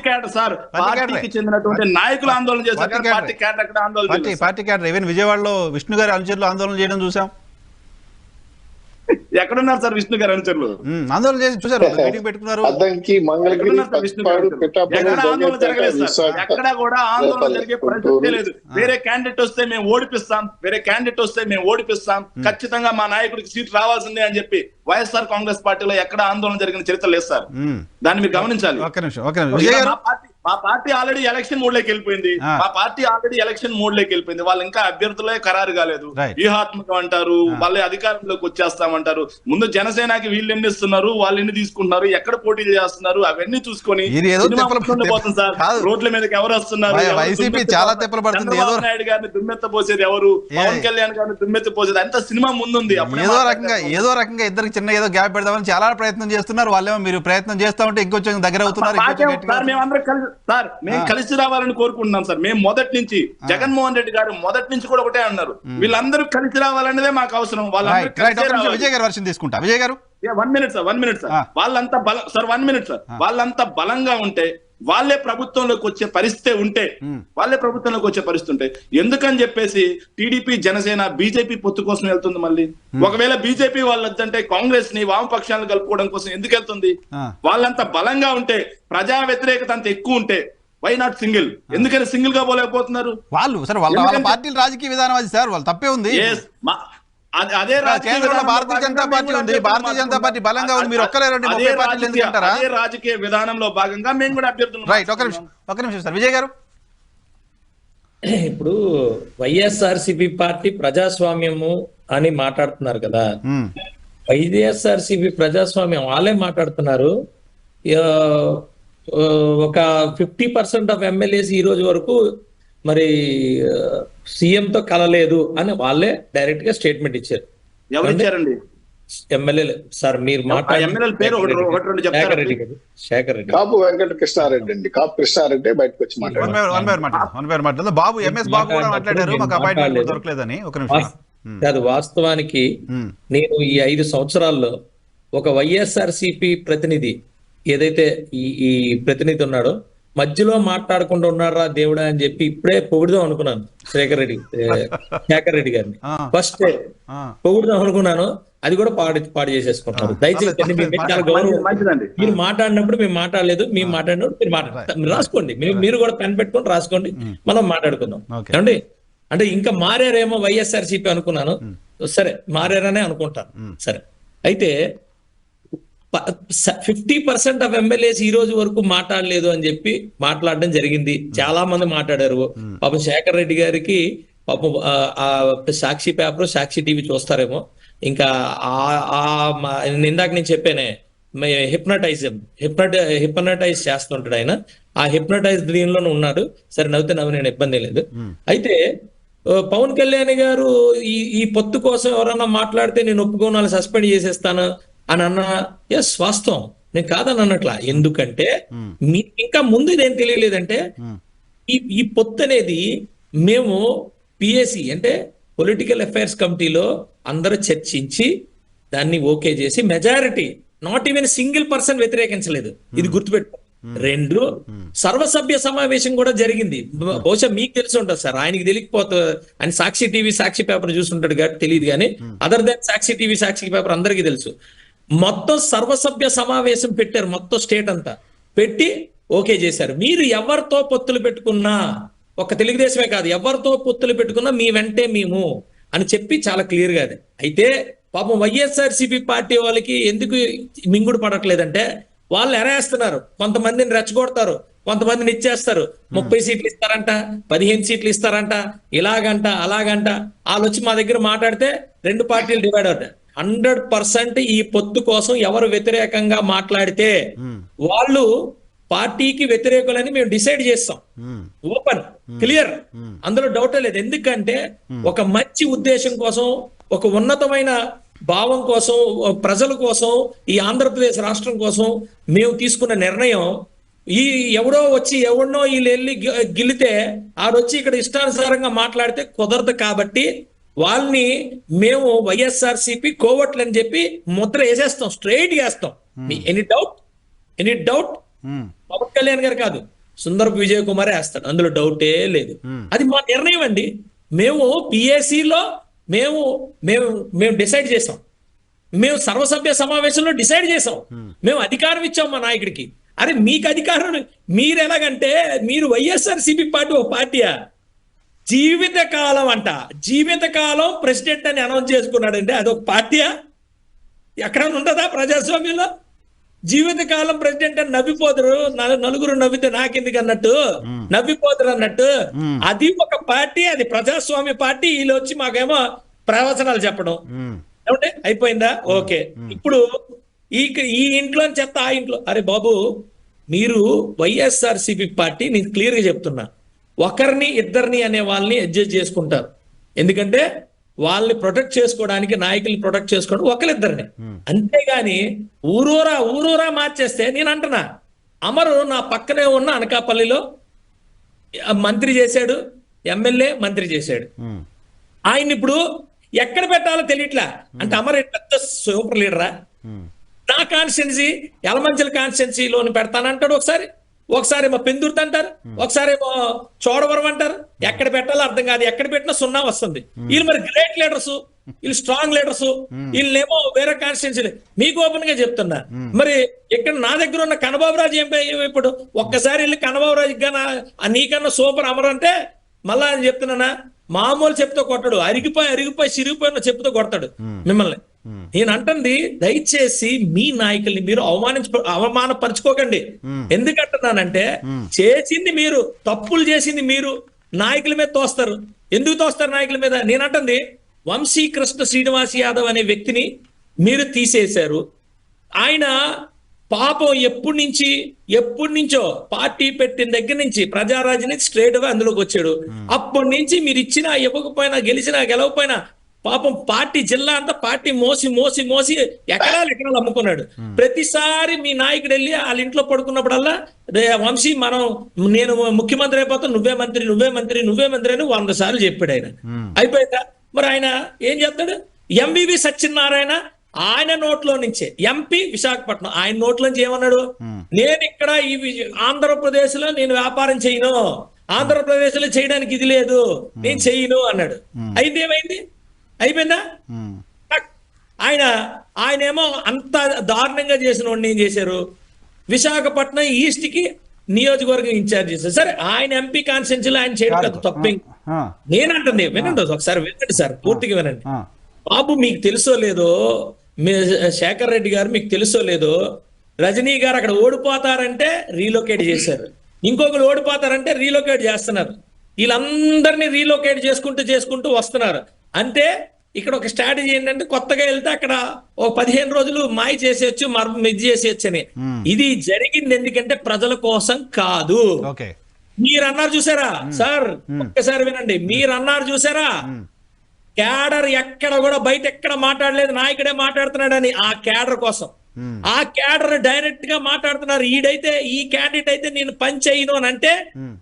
E: క్యాడర్ సార్, పార్టీకి చెందినటువంటి నాయకులు ఆందోళన చేశారు. పార్టీ క్యాడర్ ఎక్కడ ఆందోళన?
A: పార్టీ క్యాడర్ ఈవెన్ విజయవాడలో విష్ణు గారి అనుచరులు ఆందోళన చేయడం చూసాం.
E: ఎక్కడున్నారు సార్ విష్ణు గారు అనుచరులు?
A: ఆందోళన చేసి చూసారు, మీటింగ్ పెట్టుకున్నారు.
E: ఎక్కడ కూడా ఆందోళన జరిగే పరిస్థితి లేదు. వేరే క్యాండిడేట్ వస్తే మేము ఓడిపిస్తాం, ఖచ్చితంగా మా నాయకుడికి సీట్ రావాల్సిందే అని చెప్పి వైఎస్ఆర్ కాంగ్రెస్ పార్టీలో ఎక్కడ ఆందోళన జరిగిన చరిత్ర లేదు సార్. దాన్ని మీరు గమనించాలి. మా పార్టీ ఆల్రెడీ ఎలక్షన్ మోడ్ లోకి వెళ్ళిపోయింది. వాళ్ళు ఇంకా అభ్యర్థులే ఖరారు కాలేదు. వ్యూహాత్మకం అంటారు, వాళ్ళే అధికారంలోకి వచ్చేస్తామంటారు. ముందు జనసేనకి వీళ్ళు ఎన్ని ఇస్తున్నారు, వాళ్ళు ఎన్ని తీసుకుంటున్నారు, ఎక్కడ పోటీ చేస్తున్నారు, అవన్నీ చూసుకొని పోతుంది సార్. రోడ్ల మీదకి ఎవరు వస్తున్నారు, చంద్రబాబు నాయుడు గారిని దుమ్మెత్తపోసేది ఎవరు, పవన్ కళ్యాణ్ గారిని దుమ్మెత్తపోసేది అంత సినిమా ముందుంది.
A: ఏదో రకంగా ఇద్దరికి చిన్న ఏదో గ్యాప్ పెడదామని చాలా ప్రయత్నం చేస్తున్నారు. వాళ్ళేమో మీరు ప్రయత్నం చేస్తా ఉంటే ఇంకొంచెం దగ్గర అవుతున్నారు.
E: మేము కలిసి రావాలని కోరుకుంటున్నాం సార్. మేము మొదటి నుంచి జగన్మోహన్ రెడ్డి గారు మొదటి నుంచి కూడా ఒకటే అన్నారు, వీళ్ళందరూ కలిసి రావాలనేదే మాకు అవసరం.
A: విజయ్ గారు వర్షం తీసుకుంటా. విజయ్ గారు
E: 1 మినిట్ సార్. వాళ్ళంతా బలంగా ఉంటే వాళ్ళే ప్రభుత్వంలోకి వచ్చే పరిస్థితి ఉంటే ఎందుకని చెప్పేసి టీడీపీ, జనసేన, బీజేపీ పొత్తు కోసం వెళ్తుంది. మళ్ళీ ఒకవేళ బీజేపీ వాళ్ళు వద్దంటే కాంగ్రెస్ ని, వామపక్షాలను కలుపుకోవడం కోసం ఎందుకు వెళ్తుంది? వాళ్ళంతా బలంగా ఉంటే, ప్రజా వ్యతిరేకత అంత ఎక్కువ ఉంటే వై నాట్ సింగిల్? ఎందుకని సింగిల్ గా పోలేకపోతున్నారు
A: వాళ్ళు? సరే, వాళ్ళ పార్టీల రాజకీయ విధానం అది సార్, వాళ్ళు తప్పే ఉంది.
E: అదే
A: కేంద్రంలో భారతీయ జనతా పార్టీ ఉంది, భారతీయ జనతా పార్టీ బలంగా ఉంది. మీరు ఒక్కరే
E: అదే రాజకీయ విధానంలో భాగంగా మేము కూడా అభ్యర్థులు.
A: రైట్, ఒక నిమిషం సార్. విజయ్ గారు,
C: ఇప్పుడు వైఎస్ఆర్సీపీ పార్టీ ప్రజాస్వామ్యము అని మాట్లాడుతున్నారు కదా. వైఎస్ఆర్సీపీ ప్రజాస్వామ్యం వాళ్ళే మాట్లాడుతున్నారు. ఒక 50% ఆఫ్ ఎమ్మెల్యేస్ ఈ రోజు వరకు మరి సీఎం తో కలలేదు అని వాళ్ళే డైరెక్ట్ గా స్టేట్మెంట్ ఇచ్చారు.
E: ఎవరు ఇచ్చారండి?
C: ఎమ్మెల్యేలు సార్. మీరు శేఖర్ రెడ్డి,
D: కాపు వెంకట కృష్ణారెడ్డి అండి. కాపు కృష్ణారెడ్డి బయటకు వచ్చి
A: మాట్లాడారు. బాబు ఎంఎస్ బాబు కూడా మాట్లాడారు, మాకు అపాయింట్మెంట్ దొరకలేదని. ఒక నిమిషం.
C: అది వాస్తవానికి నేను ఈ 5 సంవత్సరాల్లో ఒక వైఎస్ఆర్సీపీ ప్రతినిధి ఏదైతే ఈ ప్రతినిధి ఉన్నాడో మధ్యలో మాట్లాడకుండా ఉన్నారా దేవుడా అని చెప్పి ఇప్పుడే పొగుడుదాం అనుకున్నాను శేఖర్ రెడ్డి గారిని. ఫస్ట్ పొగుడుదాం అనుకున్నాను, అది కూడా పాడు చేసేసుకుంటారు. దయచేసి మీరు మాట్లాడినప్పుడు మేము మాట్లాడలేదు, మేము మాట్లాడినప్పుడు మీరు రాసుకోండి. మీరు కూడా పెన్ పెట్టుకొని రాసుకోండి, మనం మాట్లాడుకుందాం. ఏమండి? అంటే ఇంకా మారారేమో వైఎస్ఆర్సీపీ అనుకున్నాను. సరే, మారారనే అనుకుంటాను. సరే, అయితే 50% ఆఫ్ ఎమ్మెల్యేస్ ఈ రోజు వరకు మాట్లాడలేదు అని చెప్పి మాట్లాడడం జరిగింది. చాలా మంది మాట్లాడారు. పాపం శేఖర్ రెడ్డి గారికి పాపం సాక్షి పేపర్, సాక్షి టీవీ చూస్తారేమో. ఇంకా ఇందాక నేను చెప్పానే, హిప్నటైజ్ చేస్తుంటాడు ఆయన. ఆ హిప్నటైజ్ దీనిలోనే ఉన్నాడు. సరే, నవ్వుతే నేను ఇబ్బంది లేదు. అయితే పవన్ కళ్యాణ్ గారు ఈ పొత్తు కోసం ఎవరన్నా మాట్లాడితే నేను ఒప్పుకోనాలి, సస్పెండ్ చేసేస్తాను అని అన్న. ఎస్, వాస్తవం, నేను కాదని అన్నట్లా. ఎందుకంటే మీకు ఇంకా ముందు ఇదేం తెలియలేదంటే ఈ పొత్తు అనేది మేము పిఎసి అంటే పొలిటికల్ అఫైర్స్ కమిటీలో అందరూ చర్చించి దాన్ని ఓకే చేసి majority, not even single person వ్యతిరేకించలేదు. ఇది గుర్తుపెట్టుకో. 2, సర్వసభ్య సమావేశం కూడా జరిగింది. బహుశా మీకు తెలిసి ఉంటుంది సార్, ఆయనకి తెలియకపోతే ఆయన సాక్షి టీవీ సాక్షి పేపర్ చూస్తుంటాడు కాబట్టి తెలియదు, కానీ అదర్ దాన్ సాక్షి టీవీ సాక్షి పేపర్ అందరికీ తెలుసు. మొత్తం సర్వసభ్య సమావేశం పెట్టారు, మొత్తం స్టేట్ అంతా పెట్టి ఓకే చేశారు. మీరు ఎవరితో పొత్తులు పెట్టుకున్నా, ఒక తెలుగుదేశమే కాదు, ఎవరితో పొత్తులు పెట్టుకున్నా మీ వెంటే మేము అని చెప్పి చాలా క్లియర్ గా. అయితే పాపం వైఎస్ఆర్సీపీ పార్టీ వాళ్ళకి ఎందుకు మింగుడు పడట్లేదంటే, వాళ్ళు ఎరేస్తున్నారు, కొంతమందిని రెచ్చగొడతారు, కొంతమందిని ఇచ్చేస్తారు. 30 సీట్లు ఇస్తారంట, 15 సీట్లు ఇస్తారంట, ఇలాగంట అలాగంట. వాళ్ళు వచ్చి మా దగ్గర మాట్లాడితే 2 పార్టీలు డివైడ్ అవుతాయి. 100% ఈ పొత్తు కోసం ఎవరు వ్యతిరేకంగా మాట్లాడితే వాళ్ళు పార్టీకి వ్యతిరేకులని మేము డిసైడ్ చేస్తాం. ఓపెన్ క్లియర్, అందులో డౌటే లేదు. ఎందుకంటే ఒక మంచి ఉద్దేశం కోసం, ఒక ఉన్నతమైన భావం కోసం, ప్రజల కోసం, ఈ ఆంధ్రప్రదేశ్ రాష్ట్రం కోసం మేము తీసుకున్న నిర్ణయం. ఈ ఎవడో వచ్చి ఎవడనో వీళ్ళు వెళ్ళి గిల్లితే ఆడొచ్చి ఇక్కడ ఇష్టానుసారంగా మాట్లాడితే కుదరదు. కాబట్టి వాళ్ళని మేము వైఎస్ఆర్సీపీ కోవట్లు అని చెప్పి ముద్ర వేసేస్తాం, స్ట్రైట్ వేస్తాం. ఎనీ డౌట్ పవన్ కళ్యాణ్ గారు కాదు, సుందరపు విజయ్ కుమారే వేస్తాడు, అందులో డౌటే లేదు. అది మా నిర్ణయం అండి. మేము పిఏసీలో మేము డిసైడ్ చేసాం, మేము సర్వసభ్య సమావేశంలో డిసైడ్ చేసాం, మేము అధికారం ఇచ్చాం మా నాయకుడికి. అరే మీకు అధికారం, మీరు ఎలాగంటే మీరు వైఎస్ఆర్సీపీ పార్టీ ఒక పార్టీయా? జీవితకాలం అంట, జీవితకాలం ప్రెసిడెంట్ అని అనౌన్స్ చేసుకున్నాడంటే అదొక పార్టీయా? ఎక్కడ ఉంటుందా ప్రజాస్వామ్యంలో? జీవితకాలం ప్రెసిడెంట్ అని నవ్విపోతారు, నలుగురు నవ్వితే నాకెందుకు అన్నట్టు నవ్విపోతారు అన్నట్టు. అది ఒక పార్టీ, అది ప్రజాస్వామ్య పార్టీ. వీళ్ళు వచ్చి మాకేమో ప్రవచనాలు చెప్పడం ఏమంటే అయిపోయిందా? ఓకే. ఇప్పుడు ఈ ఇంట్లో చెత్త ఆ ఇంట్లో. అరే బాబు, మీరు వైఎస్ఆర్సీపీ పార్టీ, నేను క్లియర్ గా చెప్తున్నా, ఒకరిని ఇద్దరిని అనే వాళ్ళని అడ్జస్ట్ చేసుకుంటారు. ఎందుకంటే వాళ్ళని ప్రొటెక్ట్ చేసుకోవడానికి, నాయకుల్ని ప్రొటెక్ట్ చేసుకోవడం ఒకరిద్దరిని. అంతేగాని ఊరూరా మార్చేస్తే, నేను అంటున్నా, అమరు నా పక్కనే ఉన్న అనకాపల్లిలో మంత్రి చేశాడు, ఎమ్మెల్యే మంత్రి చేశాడు. ఆయన ఇప్పుడు ఎక్కడ పెట్టాలో తెలియట్లా. అంటే అమరు పెద్ద సూపర్ లీడరా? నా కాన్స్టిట్యున్సీ యలమంచిల కాన్స్టిట్యున్సీలోని పెడతానంటాడు, ఒకసారి ఏమో పెందుర్తి అంటారు, ఒకసారి ఏమో చోడవరం అంటారు. ఎక్కడ పెట్టాలో అర్థం కాదు, ఎక్కడ పెట్టినా 0 వస్తుంది. వీళ్ళు మరి గ్రేట్ లీడర్స్, వీళ్ళు స్ట్రాంగ్ లీడర్స్, వీళ్ళేమో వేరే కాన్స్టిట్యున్సీ. మీకు ఓపెన్ గా చెప్తున్నా, మరి ఇక్కడ నా దగ్గర ఉన్న కన్నబాబురాజు ఏం ఇప్పుడు ఒక్కసారి వెళ్ళి కన్నబాబురాజు నీకన్నా సూపర్ అమరు అంటే మళ్ళా అని చెప్తున్నానా, మామూలు చెప్తూ కొట్టడు, అరిగిపోయి సిరిగిపోయిన చెప్తూ కొడతాడు మిమ్మల్ని. నేను అంటుంది, దయచేసి మీ నాయకుల్ని మీరు అవమానపరచుకోకండి. ఎందుకంటున్నానంటే, చేసింది మీరు, తప్పులు చేసింది మీరు, నాయకుల మీద తోస్తారు. ఎందుకు తోస్తారు నాయకుల మీద? నేనంటుంది, వంశీకృష్ణ శ్రీనివాస్ యాదవ్ అనే వ్యక్తిని మీరు తీసేశారు. ఆయన పాపం ఎప్పటి నుంచో పార్టీ పెట్టిన దగ్గర నుంచి ప్రజారాజ్యం నుంచి స్ట్రేట్ గా అందులోకి వచ్చాడు. అప్పటి నుంచి మీరు ఇచ్చినా ఇవ్వకపోయినా, గెలిచినా గెలవకపోయినా, పాపం పార్టీ జిల్లా అంతా పార్టీ మోసి ఎకరాలు అమ్ముకున్నాడు. ప్రతిసారి మీ నాయకుడు వెళ్ళి వాళ్ళ ఇంట్లో పడుకున్నప్పుడల్లా, వంశీ నేను ముఖ్యమంత్రి అయిపోతాను, నువ్వే మంత్రి అని 100 సార్లు చెప్పాడు ఆయన. అయిపోయిందా? మరి ఆయన ఏం చేస్తాడు? ఎంవివి సత్యనారాయణ ఆయన నోట్లో నుంచే, ఎంపీ విశాఖపట్నం, ఆయన నోట్లో నుంచి ఏమన్నాడు? నేను ఇక్కడ ఈ ఆంధ్రప్రదేశ్ లో నేను వ్యాపారం చేయను, ఆంధ్రప్రదేశ్ లో చేయడానికి ఇది లేదు, నేను చెయ్యను అన్నాడు. అయిపోయిందా? ఆయనేమో అంత దారుణంగా చేసిన వాడిని ఏం చేశారు? విశాఖపట్నం ఈస్ట్ కి నియోజకవర్గం ఇన్ఛార్జ్ చేశారు. సరే, ఆయన ఎంపీ కాన్స్టిట్యున్సీలో ఆయన చేయడం కదా తప్పే. నేనంటుంది, వినండి ఒకసారి, వినండి సార్, పూర్తిగా వినండి బాబు. మీకు తెలుసో లేదో, శేఖర్ రెడ్డి గారు మీకు తెలుసో లేదో, రజనీ గారు అక్కడ ఓడిపోతారంటే రీలొకేట్ చేశారు, ఇంకొకరు ఓడిపోతారంటే రీలొకేట్ చేస్తున్నారు. వీళ్ళందరినీ రీలొకేట్ చేసుకుంటూ వస్తున్నారు. అంటే ఇక్కడ ఒక స్ట్రాటజీ ఏంటంటే, కొత్తగా వెళ్తే అక్కడ ఒక 15 రోజులు మాయ చేసేయచ్చు, ఇది చేసేయచ్చు అని. ఇది జరిగింది ఎందుకంటే ప్రజల కోసం కాదు. మీరు అన్నారు చూసారా సార్, ఒక్కసారి వినండి, మీరు అన్నారు చూసారా, క్యాడర్ ఎక్కడ కూడా బయట ఎక్కడ మాట్లాడలేదు, నాయకుడే మాట్లాడుతున్నాడని. ఆ క్యాడర్ కోసం ఆ క్యాడర్ డైరెక్ట్ గా మాట్లాడుతున్నారు. ఈడైతే ఈ క్యాండిడేట్ అయితే నేను పని చేయను అని అంటే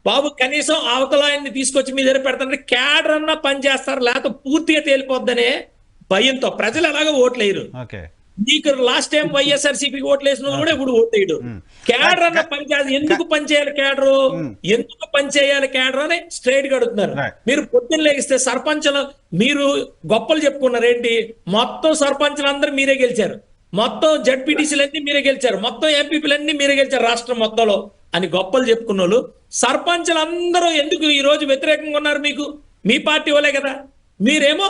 C: బాబు కనీసం అవతల ఆయన్ని తీసుకొచ్చి మీ దగ్గర పెడతానంటే క్యాడర్ అన్నా పని చేస్తారు, లేకపోతే పూర్తిగా తేలిపోద్దనే భయంతో ప్రజలు ఎలాగో ఓట్లేయరు.
A: ఓకే,
C: నీకు లాస్ట్ టైం వైఎస్ఆర్సీపీకి ఓట్లు వేసిన కూడా ఇప్పుడు ఓట్లేయడు. క్యాడర్ అన్న పని చేయాలి. ఎందుకు పని చేయాలి క్యాడరు, ఎందుకు పని చేయాలి క్యాడర్ అని స్ట్రైట్ గా అడుగుతున్నారు. మీరు పొద్దున్న లేగిస్తే సర్పంచ్లు మీరు గొప్పలు చెప్పుకున్నారు ఏంటి, మొత్తం సర్పంచ్లు అందరూ మీరే గెలిచారు, మొత్తం జడ్పీటీసీలన్నీ మీరే గెలిచారు, మొత్తం ఎంపీపీలన్నీ మీరే గెలిచారు రాష్ట్రం మొత్తంలో అని గొప్పలు చెప్పుకున్న వాళ్ళు సర్పంచ్లు అందరూ ఎందుకు ఈ రోజు వ్యతిరేకంగా ఉన్నారు? మీకు మీ పార్టీ వాళ్ళే కదా. మీరేమో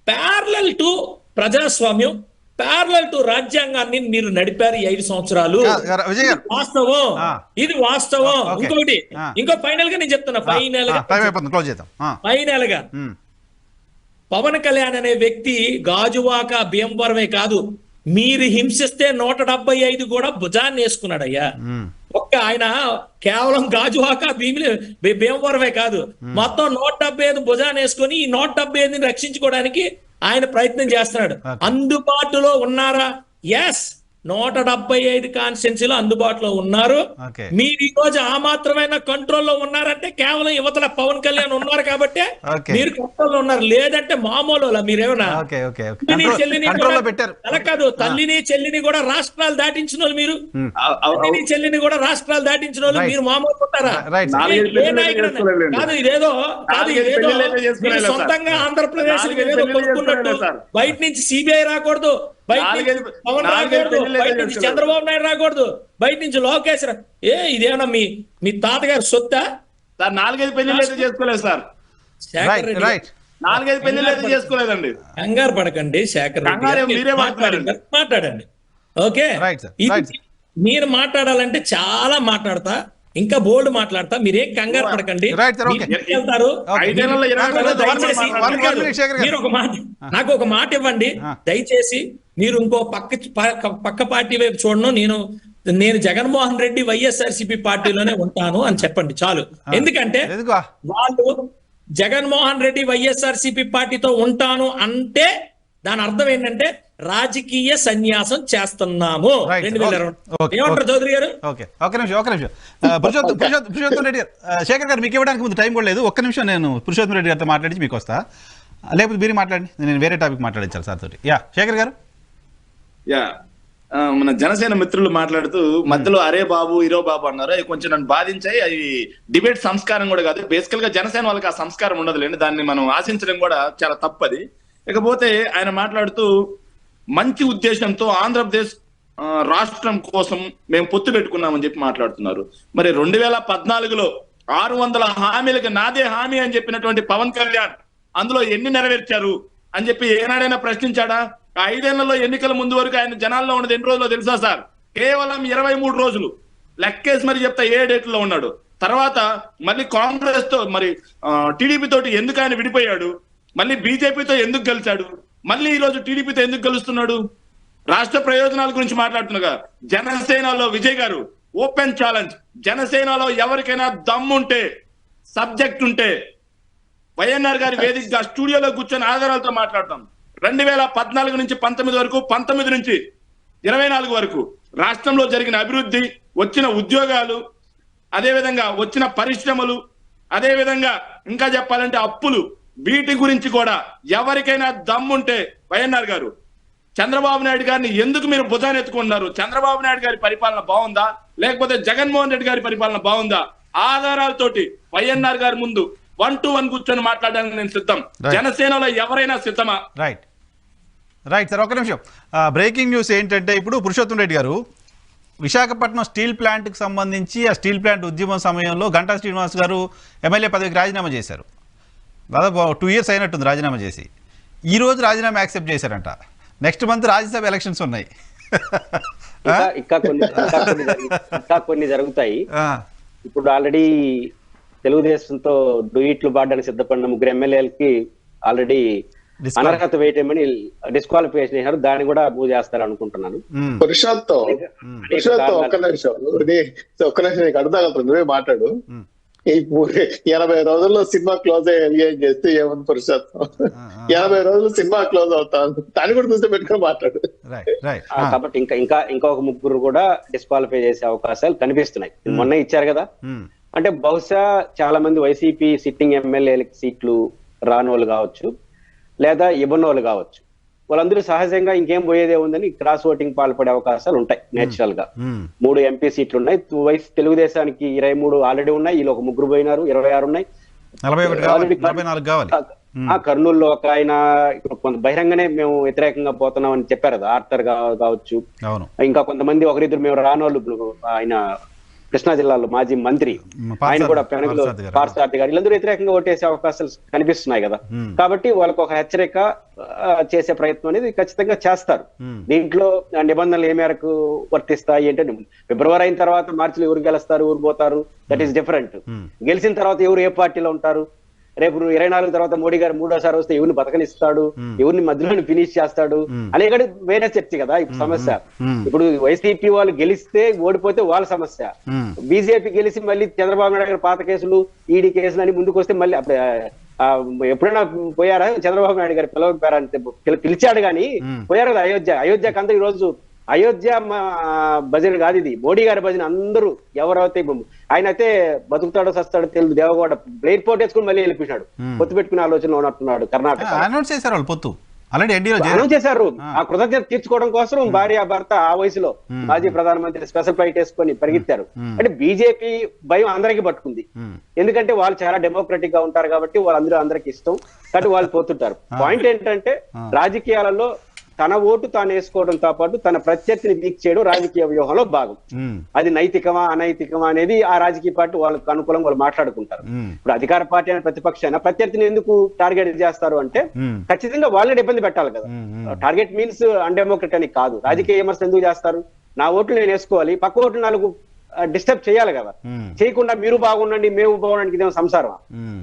C: ప్యారలల్ టు ప్రజాస్వామ్యం, ప్యారలల్ టు రాజ్యాంగాన్ని మీరు నడిపారు 5 సంవత్సరాలు.
A: విజయ్ గారు
C: వాస్తవం, ఇది వాస్తవం.
A: ఓకే.
C: ఇంకొకటి ఇంకో ఫైనల్ గా నేను చెప్తున్నా, ఫైనల్ గా పవన్ కళ్యాణ్ అనే వ్యక్తి గాజువాక భీమవరమే కాదు, మీరు హింసిస్తే 175 కూడా భుజాన్ని వేసుకున్నాడయ్యా. ఒక్క ఆయన కేవలం గాజువాక భీమవరమే కాదు, మొత్తం 175 భుజాన్ని వేసుకొని ఈ 175ని రక్షించుకోవడానికి ఆయన ప్రయత్నం చేస్తున్నాడు. అందుబాటులో ఉన్నారా? ఎస్, 175 కాన్స్టిట్యున్సీలో అందుబాటులో ఉన్నారు. మీరు ఈ రోజు ఆ మాత్రమైన కంట్రోల్లో ఉన్నారంటే కేవలం యువతల పవన్ కళ్యాణ్ ఉన్నారు కాబట్టి మీరు కంట్రోల్లో ఉన్నారు. లేదంటే మామూలు మీరేమన్నా అలా కాదు, తల్లిని చెల్లిని కూడా రాష్ట్రాలు దాటించిన వాళ్ళు మీరు, తల్లిని చెల్లిని కూడా రాష్ట్రాలు దాటించిన వాళ్ళు మీరు మామూలు ఉంటారా? కాదు ఇదేదో మీరు సొంతంగా ఆంధ్రప్రదేశ్ కొనుక్కున్నట్టు బయట నుంచి సిబిఐ రాకూడదు, బయట నుంచి పవన్ రాకూడదు, బయట నుంచి చంద్రబాబు నాయుడు రాకూడదు, బయట నుంచి లోకేష్ ఇదేమన్నా మీ తాతగారి సొత్తా?
E: 4-5 పెళ్లిళ్ళు అయితే చేసుకోలేదు సార్, 4-5 పెళ్లిళ్ళు అయితే చేసుకోలేదండి.
C: కంగారు పడకండి శేఖర్ రెడ్డి, మాట్లాడండి. ఓకే, మీరు మాట్లాడాలంటే చాలా మాట్లాడతా, ఇంకా బోల్డ్ మాట్లాడతా, మీరేం కంగారు పడకండి. వెళ్తారు. మీరు ఒక మాట, నాకు ఒక మాట ఇవ్వండి దయచేసి. మీరు ఇంకో పక్క పార్టీ వైపు చూడను, నేను జగన్మోహన్ రెడ్డి వైఎస్ఆర్సీపీ పార్టీలోనే ఉంటాను అని చెప్పండి చాలు. ఎందుకంటే వాళ్ళు జగన్మోహన్ రెడ్డి వైఎస్ఆర్సీపీ పార్టీతో ఉంటాను అంటే దాని అర్థం ఏంటంటే రాజకీయ సన్యాసం చేస్తున్నాము. 2020 ఏమంటారు చౌదరి గారు?
A: ఒక నిమిషం పురుషోత్తం రెడ్డి గారు, శేఖర్ గారు మీకు ఇవ్వడానికి ముందు టైం కూడా లేదు. ఒక్క నిమిషం నేను పురుషోత్తం రెడ్డి గారితో మాట్లాడి మీకు వస్తా, లేకపోతే మీరు మాట్లాడి నేను వేరే టాపిక్ మాట్లాడించాలి సార్ తోటి. శేఖర్ గారు.
E: మన జనసేన మిత్రులు మాట్లాడుతూ మధ్యలో అరే బాబు ఇరో బాబు అన్నారు, అవి కొంచెం నన్ను బాధించాయి. అది డిబేట్ సంస్కారం కూడా కాదు. బేసికల్ గా జనసేన వాళ్ళకి ఆ సంస్కారం ఉండదులేండి, దాన్ని మనం ఆశించడం కూడా చాలా తప్పది. ఇకపోతే ఆయన మాట్లాడుతూ మంచి ఉద్దేశంతో ఆంధ్రప్రదేశ్ రాష్ట్రం కోసం మేము పొత్తు పెట్టుకున్నామని చెప్పి మాట్లాడుతున్నారు. మరి 2014లో 600 హామీలకి నాదే హామీ అని చెప్పినటువంటి పవన్ కళ్యాణ్ అందులో ఎన్ని నెరవేర్చారు అని చెప్పి ఏనాడైనా ప్రశ్నించాడా? 5 ఏళ్లలో ఎన్నికల ముందు వరకు ఆయన జనాల్లో ఉన్నది ఎన్ని రోజుల్లో తెలుసా సార్? కేవలం 23 రోజులు. లెక్కేసి మరి చెప్తా ఏ డేట్లో ఉన్నాడు. తర్వాత మళ్ళీ కాంగ్రెస్ తో మరి టీడీపీ తోటి ఎందుకు ఆయన విడిపోయాడు, మళ్ళీ బీజేపీతో ఎందుకు గెలిచాడు, మళ్ళీ ఈ రోజు టీడీపీతో ఎందుకు గెలుస్తున్నాడు? రాష్ట్ర ప్రయోజనాల గురించి మాట్లాడుతున్నగా. జనసేనలో విజయ్ గారు ఓపెన్ ఛాలెంజ్, జనసేనలో ఎవరికైనా దమ్ముంటే సబ్జెక్ట్ ఉంటే వైఎన్ఆర్ గారి వేదికగా స్టూడియోలో కూర్చొని ఆధారాలతో మాట్లాడతాం. 2014 నుంచి 19 వరకు, 19 నుంచి 24 వరకు రాష్ట్రంలో జరిగిన అభివృద్ధి, వచ్చిన ఉద్యోగాలు, అదేవిధంగా వచ్చిన పరిశ్రమలు, అదేవిధంగా ఇంకా చెప్పాలంటే అప్పులు, వీటి గురించి కూడా ఎవరికైనా దమ్ముంటే వైఎన్ఆర్ గారు చంద్రబాబు నాయుడు గారిని ఎందుకు మీరు భుజాన్ని ఎత్తుకుంటున్నారు? చంద్రబాబు నాయుడు గారి పరిపాలన బాగుందా లేకపోతే జగన్మోహన్ రెడ్డి గారి పరిపాలన బాగుందా? ఆధారాలతోటి వైఎన్ఆర్ గారి ముందు 1 to 1 కూర్చొని మాట్లాడడానికి నేను సిద్ధం. జనసేనలో ఎవరైనా సిద్ధమా?
A: రైట్ సార్, ఒక నిమిషం. బ్రేకింగ్ న్యూస్ ఏంటంటే ఇప్పుడు పురుషోత్తం రెడ్డి గారు విశాఖపట్నం స్టీల్ ప్లాంట్కి సంబంధించి ఆ స్టీల్ ప్లాంట్ ఉద్యమం సమయంలో గంటా శ్రీనివాస్ గారు ఎమ్మెల్యే పదవికి రాజీనామా చేశారు. దాదాపు 2 years అయినట్టుంది రాజీనామా చేసి. ఈ రోజు రాజీనామా యాక్సెప్ట్ చేశారంట. నెక్స్ట్ మంత్ రాజ్యసభ ఎలక్షన్స్ ఉన్నాయి.
B: ఇంకా కొన్ని జరుగుతాయి. ఇప్పుడు ఆల్రెడీ తెలుగుదేశంతో డూయిట్లు పాడడానికి సిద్ధపడిన 3 ఎమ్మెల్యేలకి ఆల్రెడీ అనర్హత వేయటమని డిస్క్వాలిఫికేషన్ చేశారు. దాన్ని కూడా మూవ్ చేస్తారు అనుకుంటున్నాను.
D: పురుషోత్తం ఒక్క నిమిషం నీకు అర్థం అవుతుంది, నువ్వే మాట్లాడు. ఇప్పుడు 80 రోజుల్లో సినిమా క్లోజ్ అయ్యి చేస్తే ఏముంది పురుషోత్తం, 80 రోజుల్లో సినిమా క్లోజ్ అవుతాను, దాన్ని కూడా చూస్తే పెట్టుకొని మాట్లాడు.
B: కాబట్టి ఇంకొక ముగ్గురు కూడా డిస్క్వాలిఫై చేసే అవకాశాలు కనిపిస్తున్నాయి. మొన్న ఇచ్చారు కదా, అంటే బహుశా చాలా మంది వైసీపీ సిట్టింగ్ ఎమ్మెల్యేలకి సీట్లు రానోళ్ళు కావచ్చు, లేదా ఇవ్వనోళ్ళు కావచ్చు. వాళ్ళందరూ సహజంగా ఇంకేం పోయేదే ఉందని క్రాస్ ఓటింగ్ పాల్పడే అవకాశాలు ఉంటాయి నేచురల్ గా. 3 ఎంపీ సీట్లు ఉన్నాయి. తెలుగుదేశానికి 23 ఆల్రెడీ ఉన్నాయి, వీళ్ళు ఒక ముగ్గురు పోయినారు, 26 ఉన్నాయి. కర్నూలులో ఒక ఆయన ఇప్పుడు కొంత బహిరంగనే మేము వ్యతిరేకంగా పోతున్నాం అని చెప్పారు కదా, ఆర్థర్ కావచ్చు, ఇంకా కొంతమంది ఒకరిద్దరు మేము రానోళ్ళు, ఆయన కృష్ణా జిల్లాలో మాజీ మంత్రి ఆయన కూడా పెనగలో పార్థసారథి గారు, వీళ్ళందరూ వ్యతిరేకంగా ఓటేసే అవకాశాలు కనిపిస్తున్నాయి కదా. కాబట్టి వాళ్ళకు ఒక హెచ్చరిక చేసే ప్రయత్నం అనేది ఖచ్చితంగా చేస్తారు. దీంట్లో నిబంధనలు ఏ మేరకు వర్తిస్తాయి అంటే, ఫిబ్రవరి అయిన తర్వాత మార్చిలో ఎవరు గెలుస్తారు, ఎవరు పోతారు, దట్ ఈస్ డిఫరెంట్. గెలిచిన తర్వాత ఎవరు ఏ పార్టీలో ఉంటారు, రేపు 24 తర్వాత మోడీ గారు 3వ వస్తే ఎవరిని బతకనిస్తాడు, ఎవరిని మధ్యలో ఫినిష్ చేస్తాడు అనేది వేరే చర్చ కదా. ఇప్పుడు సమస్య, ఇప్పుడు వైసీపీ వాళ్ళు గెలిస్తే ఓడిపోతే వాళ్ళ సమస్య, బీజేపీ గెలిచి మళ్ళీ చంద్రబాబు నాయుడు గారు పాత కేసులు, ఈడీ కేసులు అని ముందుకు వస్తే మళ్ళీ ఎప్పుడైనా పోయారా చంద్రబాబు నాయుడు గారు పిలవపారంటే పిలిచాడు కానీ పోయారు కదా. అయోధ్యకి అందరూ ఈ రోజు అయోధ్య భజన కాదు, ఇది మోడీ గారి భజన. అందరూ ఎవరైతే ఆయన అయితే బతుకుతాడో సస్తాడో తెలియదు, దేవగౌడ ఎయిర్పోర్ట్ వేసుకుని మళ్ళీ వెళ్ళిపోయినాడు, పొత్తు పెట్టుకునే ఆలోచన ఉన్నట్టున్నాడు. కర్ణాటక అనౌన్స్ చేశారు ఆ కృతజ్ఞత తీర్చుకోవడం కోసం భార్య భర్త ఆ వయసులో మాజీ ప్రధానమంత్రి స్పెషల్ ఫ్లైట్ వేసుకొని పరిగెత్తారు. అంటే బీజేపీ భయం అందరికీ పట్టుకుంది, ఎందుకంటే వాళ్ళు చాలా డెమోక్రటిక్ గా ఉంటారు కాబట్టి వాళ్ళందరూ అందరికి ఇష్టం కాబట్టి వాళ్ళు పోతుంటారు. పాయింట్ ఏంటంటే రాజకీయాలలో తన ఓటు తాను వేసుకోవడంతో పాటు తన ప్రత్యర్థిని వీక్ చేయడం రాజకీయ వ్యూహంలో భాగం. అది నైతికమా అనైతికమా అనేది ఆ రాజకీయ పార్టీ వాళ్ళకి అనుకూలంగా వాళ్ళు మాట్లాడుకుంటారు. ఇప్పుడు అధికార పార్టీ అయిన ప్రతిపక్షాన ప్రత్యర్థిని ఎందుకు టార్గెట్ చేస్తారు అంటే ఖచ్చితంగా వాళ్ళని ఇబ్బంది పెట్టాలి కదా. టార్గెట్ మీన్స్ అన్డెమోక్రట్ అని కాదు. రాజకీయ విమర్శ ఎందుకు చేస్తారు, నా ఓట్లు నేను వేసుకోవాలి, పక్క ఓట్లు 4 డిస్టర్బ్ చేయాలి కదా. చేయకుండా మీరు బాగుండండి మేము బాగుండండి ఇదేమో సంసారం,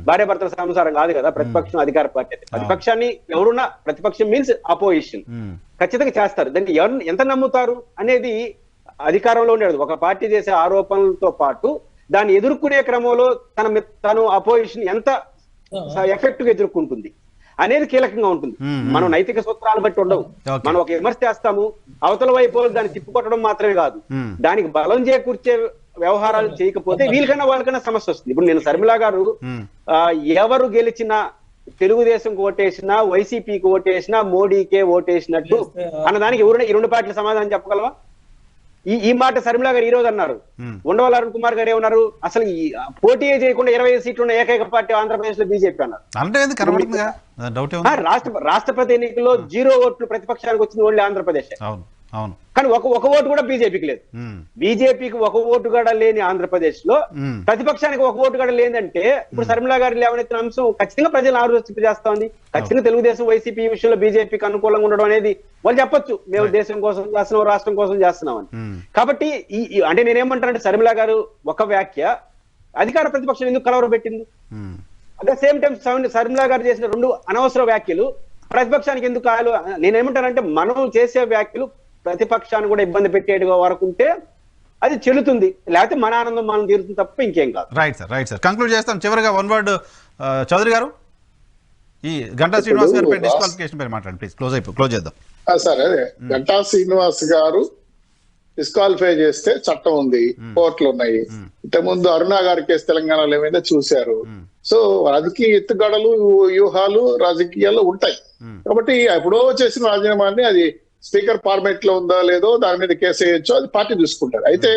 B: భార్య భర్తల సంసారం కాదు కదా. ప్రతిపక్షం అధికార పార్టీ, ప్రతిపక్షాన్ని ఎవరున్నా ప్రతిపక్షం మీన్స్ అపోజిషన్ ఖచ్చితంగా చేస్తారు. దాన్ని ఎంత నమ్ముతారు అనేది అధికారంలో ఉండేది. ఒక పార్టీ చేసే ఆరోపణలతో పాటు దాన్ని ఎదుర్కొనే క్రమంలో తను అపోజిషన్ ఎంత ఎఫెక్ట్ గా ఎదుర్కొంటుంది అనేది కీలకంగా ఉంటుంది. మనం నైతిక సూత్రాలు బట్టి ఉండవు. మనం ఒక విమర్శ చేస్తాము, అవతల వైపు దాన్ని తిప్పుకొట్టడం మాత్రమే కాదు, దానికి బలం చేకూర్చే వ్యవహారాలు చేయకపోతే వీళ్ళకన్నా వాళ్ళకన్నా సమస్య వస్తుంది. ఇప్పుడు నేను శర్మిల గారు ఎవరు గెలిచినా తెలుగుదేశంకి ఓటేసినా వైసీపీకి ఓటేసినా మోడీకే ఓటేసినట్టు అన్నదానికి ఎవరైనా ఈ 2 పార్టీల సమాధానం చెప్పగలవా? ఈ మాట శర్మిల గారు ఈ రోజు అన్నారు. ఉండవల్లి అరుణ్ కుమార్ గారు ఏమన్నారు, అసలు పోటీ చేయకుండా 25 సీట్లు ఉన్న ఏకైక పార్టీ ఆంధ్రప్రదేశ్ లో బీజేపీ అన్నారు. రాష్ట్రపతి ఎన్నికల్లో 0 ఓట్లు ప్రతిపక్షానికి వచ్చింది ఓన్లీ ఆంధ్రప్రదేశ్. కానీ ఒక ఓటు కూడా బీజేపీకి లేదు. బీజేపీకి 1 ఓటు కూడా లేని ఆంధ్రప్రదేశ్ లో ప్రతిపక్షానికి 1 ఓటు కూడా లేదంటే ఇప్పుడు శర్మిల గారు లేవనెత్తిన అంశం ఖచ్చితంగా ప్రజలు ఆలోచింపజేస్తోంది. ఖచ్చితంగా తెలుగుదేశం వైసీపీ విషయంలో బీజేపీకి అనుకూలంగా ఉండడం అనేది వాళ్ళు చెప్పొచ్చు, మేము దేశం కోసం చేస్తున్నాం, రాష్ట్రం కోసం చేస్తున్నామని. కాబట్టి అంటే నేనేమంటానంటే శర్మిల గారు ఒక వ్యాఖ్య అధికార ప్రతిపక్షం ఎందుకు కలవరబెట్టింది, at the same time Sharmila garu చేసిన 2 అనవసర వ్యాఖ్యలు ప్రతిపక్షానికి ఎందుకు కాదు. నేనేమంటానంటే మనం చేసే వ్యాఖ్యలు ప్రతిపక్షాన్ని కూడా ఇబ్బంది పెట్టేట్టుగా వరకు ఉంటే అది చెల్లుతుంది, లేకపోతే మన ఆనందం మనం తీరుతుంది తప్ప ఇంకేం కాదు.
A: రైట్ సార్ కంక్లూడ్ చేస్తాం. చివరిగా 1 వర్డ్ చౌదరి గారు, ఈ గంటా శ్రీనివాస్ గారి డిస్క్వాలిఫికేషన్ పైన మాట్లాడండి ప్లీజ్. క్లోజ్ చేద్దాం
D: సార్. అదే గంటా శ్రీనివాస్ గారు డిస్క్వాలిఫై చేస్తే చట్టం ఉంది, కోర్టులు ఉన్నాయి. ఇంతకుముందు అరుణ గారి కేసు తెలంగాణలో ఏమైనా చూశారు. సో రాజకీయ ఎత్తుగడలు వ్యూహాలు రాజకీయాల్లో ఉంటాయి కాబట్టి ఎప్పుడో చేసిన రాజీనామాని అది స్పీకర్ ఫార్మేట్ లో ఉందా లేదో దాని మీద కేసు వేయొచ్చో అది పార్టీ చూసుకుంటారు. అయితే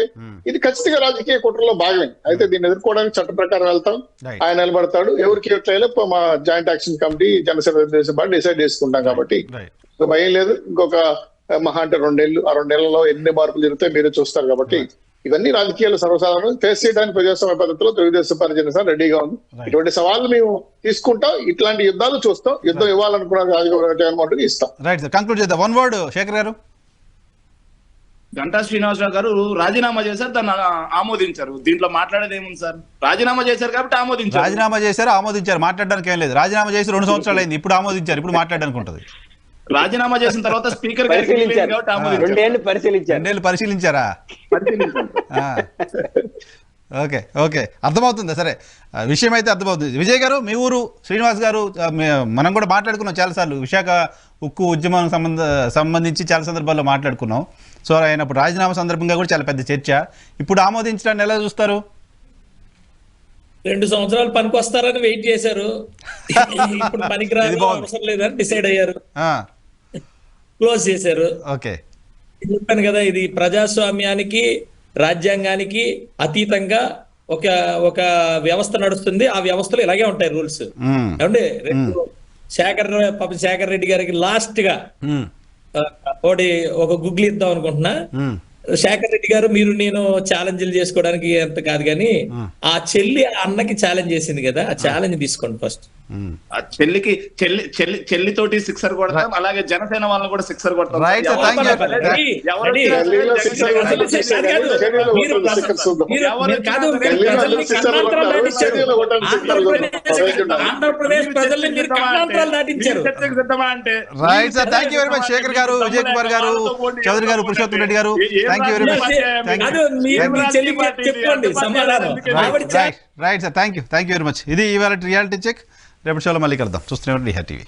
D: ఇది ఖచ్చితంగా రాజకీయ కుట్రలో భాగమే. అయితే దీన్ని ఎదుర్కోవడానికి చట్ట ప్రకారం వెళ్తాం, ఆయన నిలబడతాడు. ఎవరికి ఎట్లయినా మా joint action committee Janasena Telugu Desam party decide చేసుకుంటాం కాబట్టి భయం లేదు. ఇంకొక మహా అంటే 2 నెలలు, ఆ 2 నెలల్లో ఎన్ని మార్పులు జరుగుతాయి మీరే చూస్తారు. కాబట్టి ఇవన్నీ రాజకీయాలు సర్వసాధారణం. ఫేస్ చేయడానికి ప్రజాస్వామ్య పద్ధతిలో తెలుగుదేశం పార్టీ జనసేన రెడీగా ఉంది. ఇటువంటి సవాళ్ళు మేము తీసుకుంటాం, ఇట్లాంటి యుద్ధాలు చూస్తాం. యుద్ధం ఇవ్వాలనుకున్న జగన్మోహన్ ఇస్తాం.
A: రైట్ సార్, కంక్లూడ్ చేద్దాం. 1 వర్డ్ శేఖర్ గారు.
E: గంటా శ్రీనివాసరావు గారు రాజీనామా చేశారు, దాన్ని ఆమోదించారు. దీంట్లో మాట్లాడేది ఏముంది సార్? రాజీనామా చేశారు కాబట్టి ఆమోదించారు.
A: ఆమోదించారు, మాట్లాడడానికి ఏం లేదు. రాజీనామా చేసి 2 సంవత్సరాలు అయింది, ఇప్పుడు ఆమోదించారు, ఇప్పుడు మాట్లాడడానికి ఉంటుంది.
E: రాజీనామా చేసిన తర్వాత స్పీకర్
B: 2 ఏళ్ళు పరిశీలించారా?
A: ఓకే ఓకే అర్థమవుతుందా? సరే, విషయం అయితే అర్థమవుతుంది. విజయ్ గారు, మీ ఊరు శ్రీనివాస్ గారు, మనం కూడా మాట్లాడుకున్నాం చాలాసార్లు విశాఖ ఉక్కు ఉద్యమం సంబంధించి చాలా సందర్భాల్లో మాట్లాడుకున్నాం. సో ఆయన ఇప్పుడు రాజీనామా సందర్భంగా కూడా చాలా పెద్ద చర్చ. ఇప్పుడు ఆమోదించడాన్ని ఎలా చూస్తారు?
C: 2 సంవత్సరాలు పనికి వస్తారని వెయిట్ చేశారు, ఇప్పుడు పనికిరాదు అవసరం లేదని డిసైడ్ అయ్యారు, క్లోజ్ చేశారు.
A: ఓకే,
C: చెప్పాను కదా, ఇది ప్రజాస్వామ్యానికి రాజ్యాంగానికి అతీతంగా ఒక వ్యవస్థ నడుస్తుంది. ఆ వ్యవస్థలో ఇలాగే ఉంటాయి రూల్స్. ఏమంటే శేఖర్ రెడ్డి గారికి లాస్ట్ గా ఒక గుగ్లీ ఇద్దాం అనుకుంటున్నా. శేఖర్ రెడ్డి గారు, మీరు నేను ఛాలెంజ్లు చేసుకోవడానికి అంత కాదు, కానీ ఆ చెల్లి ఆ అన్నకి ఛాలెంజ్ చేసింది కదా, ఆ ఛాలెంజ్ తీసుకోండి ఫస్ట్.
E: ఆ చెల్లితోటి సిక్సర్ కొడతాం, అలాగే జనసేన వాళ్ళని కూడా సిక్సర్ కొడతాం.
C: ఆంధ్రప్రదేశ్ ప్రజల్ని మీరు కర్ణాటకలు దాటించారు.
A: Right sir, thank you very much. Shekhar garu, Vijay Kumar గారు, చౌదరి గారు, పురుషోత్తం రెడ్డి గారు, థ్యాంక్ యూ వెరీ మచ్.
C: చెప్పండి సమాధానం.
A: Right sir, thank you very much. ఇది ఇవాళ రియాలిటీ చెక్. రేపటి షోలో మళ్ళీ కలుద్దాం. చూస్తూనే ఉండండి టీవీ.